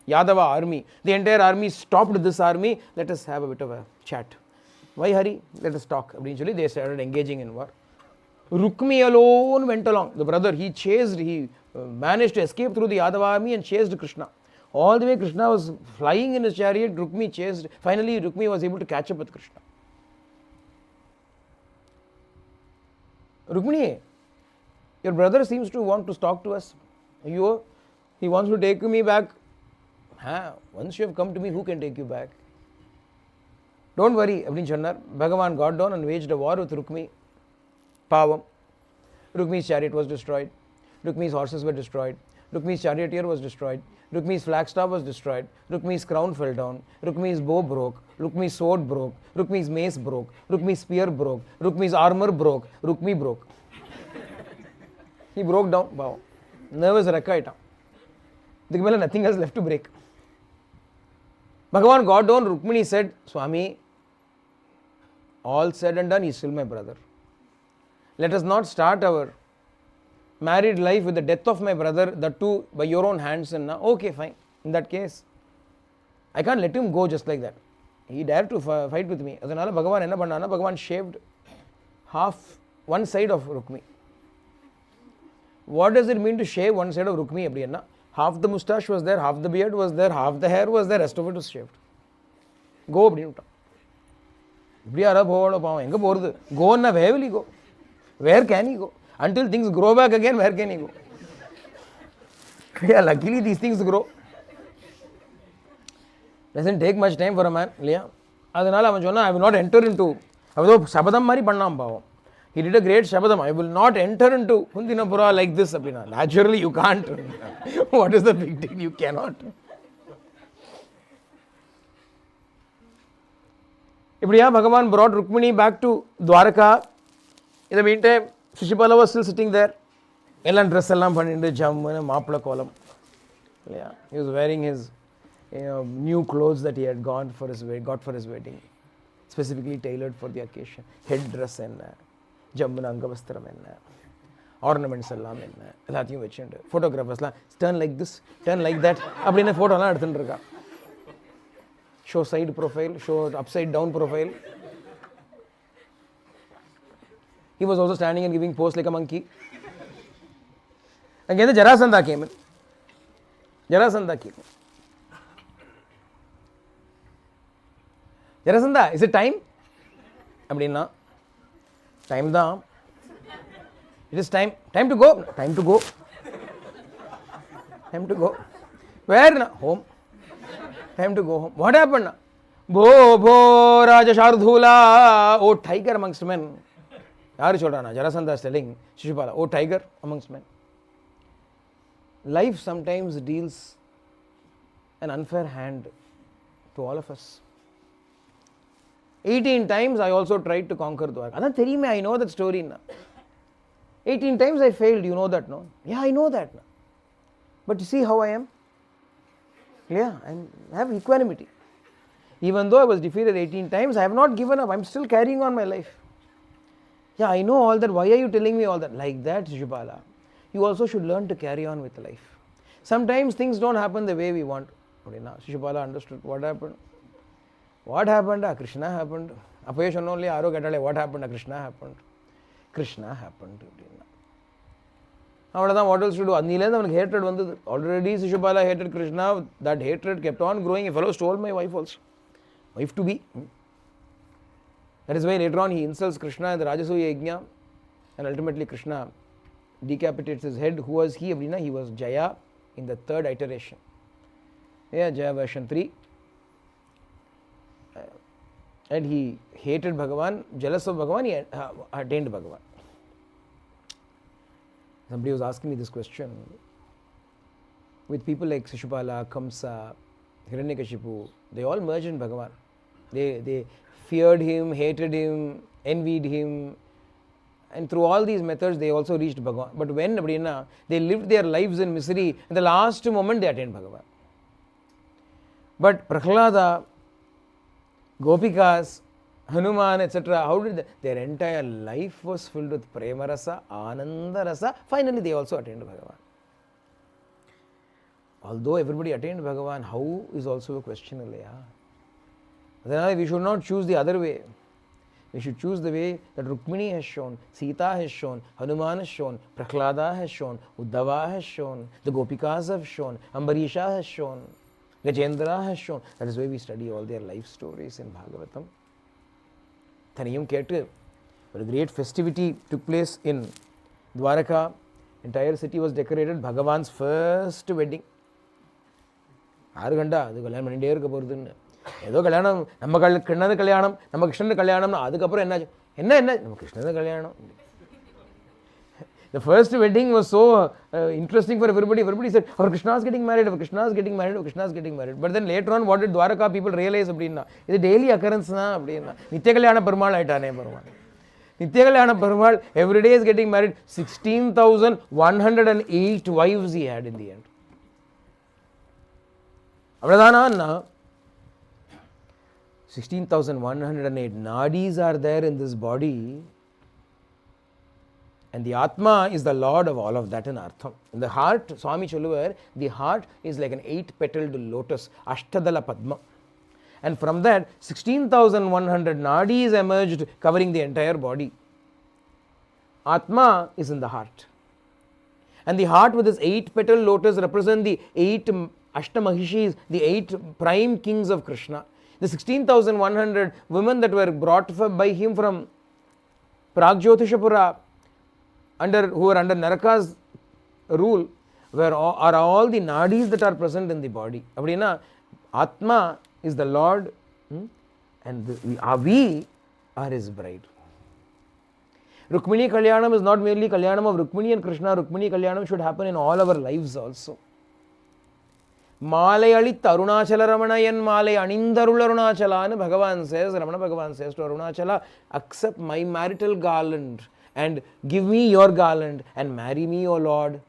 Yadava army. The entire army stopped this army. Let us have a bit of a chat. Why hurry? Let us talk. Eventually they started engaging in war. Rukmi alone went along. The brother, he managed to escape through the Yadava army and chased Krishna. All the way Krishna was flying in his chariot. Rukmi chased. Finally Rukmi was able to catch up with Krishna. Rukmini, your brother seems to want to talk to us. He wants to take me back Once you have come to me, who can take you back? Don't worry, அப்படின்னு சொன்னார். Bhagavan got down and waged a war with Rukmi. Pavam. Rukmi's chariot was destroyed. Rukmi's horses were destroyed. Rukmi's charioteer was destroyed. Rukmi's flagstaff was destroyed. Rukmi's crown fell down. Rukmi's bow broke. Rukmi's sword broke. Rukmi's mace broke. Rukmi's spear broke. Rukmi's armor broke. Rukmi broke. He broke down. Wow. Nervous wreck ஆயிட்டான். இதுக்கு மேலே nothing else left to break. Bhagavan got down. Rukmini said, Swami, all said and done, he is still my brother. Let us not start our married life with the death of my brother, that too by your own hands. And now, okay, fine. In that case, I can't let him go just like that. He dared to fight with me. அதனால பகவான் என்ன பண்ணானா, பகவான் shaved one side of Rukmi. What does it mean to shave one side of Rukmi? அப்படின்னா, half the mustache was there, half the beard was there, half the hair was there, rest of it was shaved. Go அப்படின்னு விட்டான். இப்படி யாராவது போகணும், பாவம் எங்கே போகிறது? Go-ன்னா where will he go? Where can he go? Until things grow back again, where can he go? Yeah, luckily these things grow. Doesn't take much time for a man. இல்லையா? அதனால அவன் சொன்னா, I will not enter into, அவதோ சபதம் மாதிரி பண்ணாம் பாவம். He did a great shabadam. I will not enter into Hundinapura like this. Apina. Naturally, you can't. What is the big deal? You cannot. Ipriya, Bhagavan brought Rukmini back to Dwaraka. In the meantime, Shishupala was still sitting there. Ellan dress ellam pannittu jam maapla kolam. Yeah, he was wearing his new clothes that he had got for his wedding, specifically tailored for the occasion. Head dress and ஜம்முன்னு அங்கவஸ்திரம் என்ன, ornaments எல்லாம் என்ன, எல்லாத்தையும் வச்சுட்டு ஃபோட்டோகிராஃபர்ஸ்லாம் turn like this, turn like that அப்படின்னு ஃபோட்டோலாம் எடுத்துகிட்டு இருக்கா. Show side profile, show upside down profile. He was also standing and giving pose like a monkey. அங்கேருந்து Jarasandha came in. Jarasandha, is it time? அப்படின்னா, time தான். It is time to go. Time to go. Where? Home. Time to go home. What happened? Bho Raja Shardhula. Oh, tiger amongst men. Yaru சொல்றானா? Jarasandha is telling Shishupala, oh, tiger amongst men. Life sometimes deals an unfair hand to all of us. 18 times I also tried to conquer Dwarka. Adhan theriyume, I know that story na. 18 times I failed, you know that, no? Yeah, I know that. But you see how I am? Yeah, I have equanimity. Even though I was defeated 18 times, I have not given up. I am still carrying on my life. Yeah, I know all that. Why are you telling me all that? Like that, Shishupala, you also should learn to carry on with life. Sometimes things don't happen the way we want. Shishupala understood what happened. What happened? Krishna happened. அப்போயே சொன்னோம் இல்லையா, யாரோ கேட்டாலே what happened? Krishna happened. அவ்வளோதான். What else to do? அன்னிலேருந்து அவனுக்கு hatred வந்தது. Already Shishupala hated Krishna. That hatred kept on growing. A fellow stole my wife also. Wife to be. That is why later on he insults Krishna in the Rajasuya Yajna, and ultimately Krishna decapitates his head. Who was he? He was Jaya in the third iteration. Yeah, Jaya version 3. And he hated Bhagavan, jealous of Bhagavan, he attained Bhagavan. Somebody was asking me this question. With people like Shishupala, Kamsa, Hiranyakashipu, they all merged in Bhagavan. They feared him, hated him, envied him, and through all these methods they also reached Bhagavan. But when they lived their lives in misery, in the last moment they attained Bhagavan. But Prahlada, Gopikas, Hanuman, etc., how did their entire life was filled with Prema Rasa, Ananda Rasa. Finally, they also attained Bhagavan. Although everybody attained Bhagavan, how is also a question. Then we should not choose the other way. We should choose the way that Rukmini has shown, Sita has shown, Hanuman has shown, Prahlada has shown, Uddhava has shown, the Gopikas have shown, Ambarisha has shown, Gajendra has shown. That is why we study all their life stories in Bhagavatam. Thaniyam kettu, a great festivity took place in Dwaraka. Entire city was decorated. Bhagavan's first wedding. யாரு கண்டா அது கல்யாணம் பண்ணிகிட்டே இருக்க போகிறதுன்னு. ஏதோ கல்யாணம் நம்ம கிருஷ்ணது கல்யாணம், நம்ம கிருஷ்ணன் கல்யாணம்னா அதுக்கப்புறம் என்னாச்சு, என்ன நம்ம கிருஷ்ணது கல்யாணம். The first wedding was so interesting for everybody. Everybody said, our Krishna is getting married, our Krishna is getting married, our Krishna is getting married. But then later on, what did Dwaraka people realize? அப்படின்னா இது daily occurrence தான் அப்படின்னா. நித்திய கல்யாண பெருமாள் ஆயிட்டானே பெருமாள். நித்திய Kalyana Perumal every day is getting married. 16,108 wives he had in the end. அவ்வளோதானா? 16,108 nadis are there in this body. And the Atma is the Lord of all of that in Artham. In the heart, Swami Cholluvar, the heart is like an 8-petaled lotus, Ashtadala Padma. And from that, 16,100 nadis emerged covering the entire body. Atma is in the heart. And the heart with this 8-petaled lotus represent the 8 Ashtamahishis, the 8 prime kings of Krishna. The 16,100 women that were brought by him from Pragjyotishapura, who are under Naraka's rule, are all the nadis that are present in the body. அப்படின்னா Atma is the Lord, and we are his bride. Rukmini Kalyanam is not merely Kalyanam of Rukmini and Krishna. Rukmini Kalyanam should happen in all our lives also. Malai alit Arunachala Ramanayan Malai Anindarul Arunachala, Bhagavan says, Ramana Bhagavan says to Arunachala, accept my marital garland and give me your garland and marry me, O Lord.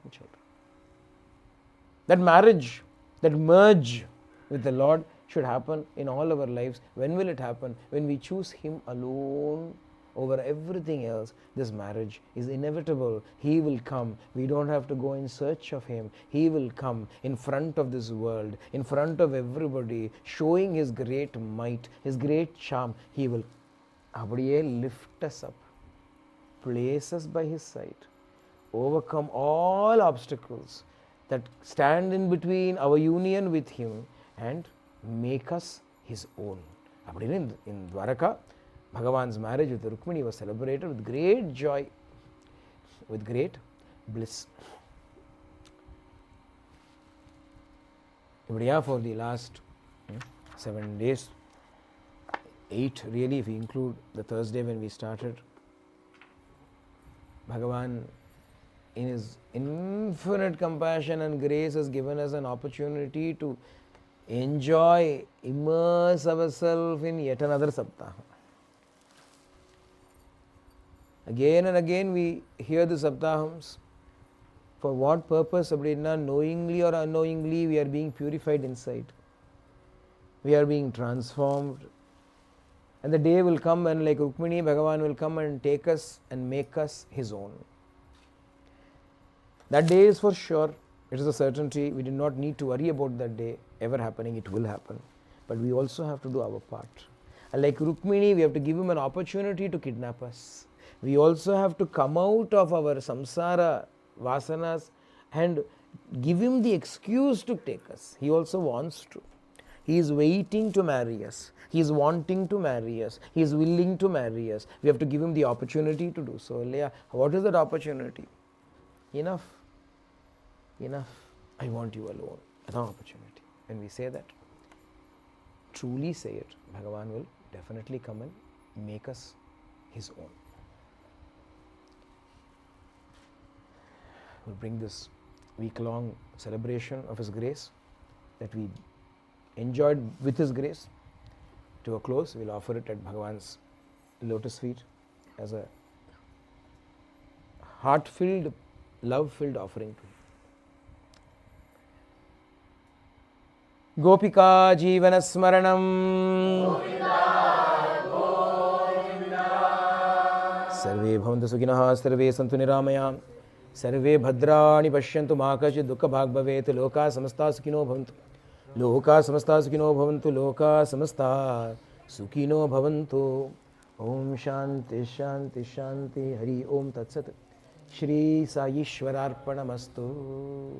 That marriage, that merge with the Lord should happen in all our lives. When will it happen? When we choose him alone over everything else. This marriage is inevitable. He will come. We don't have to go in search of him. He will come in front of this world, in front of everybody, showing his great might, his great charm. He will அப்படியே lift us up, place us by his side, overcome all obstacles that stand in between our union with him and make us his own. அப்படின்னு in Dwaraka, Bhagavan's marriage with Rukmini was celebrated with great joy, with great bliss. இப்படியா for the last 7 days, 8 really if we include the Thursday when we started, Bhagavan in his infinite compassion and grace has given us an opportunity to enjoy, immerse ourselves in yet another Saptaham. Again and again we hear the Saptahams. For what purpose? Abdinna, knowingly or unknowingly we are being purified inside. We are being transformed. And the day will come when, like Rukmini, Bhagavan will come and take us and make us his own. That day is for sure. It is a certainty. We do not need to worry about that day ever happening. It will happen. But we also have to do our part. And like Rukmini, we have to give him an opportunity to kidnap us. We also have to come out of our samsara vasanas and give him the excuse to take us. He also wants to. He is waiting to marry us. He is wanting to marry us. He is willing to marry us. We have to give him the opportunity to do so. What is that opportunity? Enough. I want you alone. That's an opportunity. When we say that, truly say it, Bhagavan will definitely come and make us his own. We'll bring this week-long celebration of his grace that we enjoyed with his grace to a close. We'll offer it at Bhagavan's lotus feet as a heart-filled, love-filled offering to him. Gopika Jeevana Smaranam Sarve Bhavantu Sukhinah Sarve Santu Niramayam Sarve Bhadrani Pashyantu Ma Kachid Dukkha Bhag Bhavet Loka Samasta Sukhino Bhavantu Loka Samasta Sukhino Bhavantu Loka Samasta Sukhino Bhavantu. Om Shanti Shanti Shanti Hari Om Tat Sat. Shri Sai Ishwararpanamastu.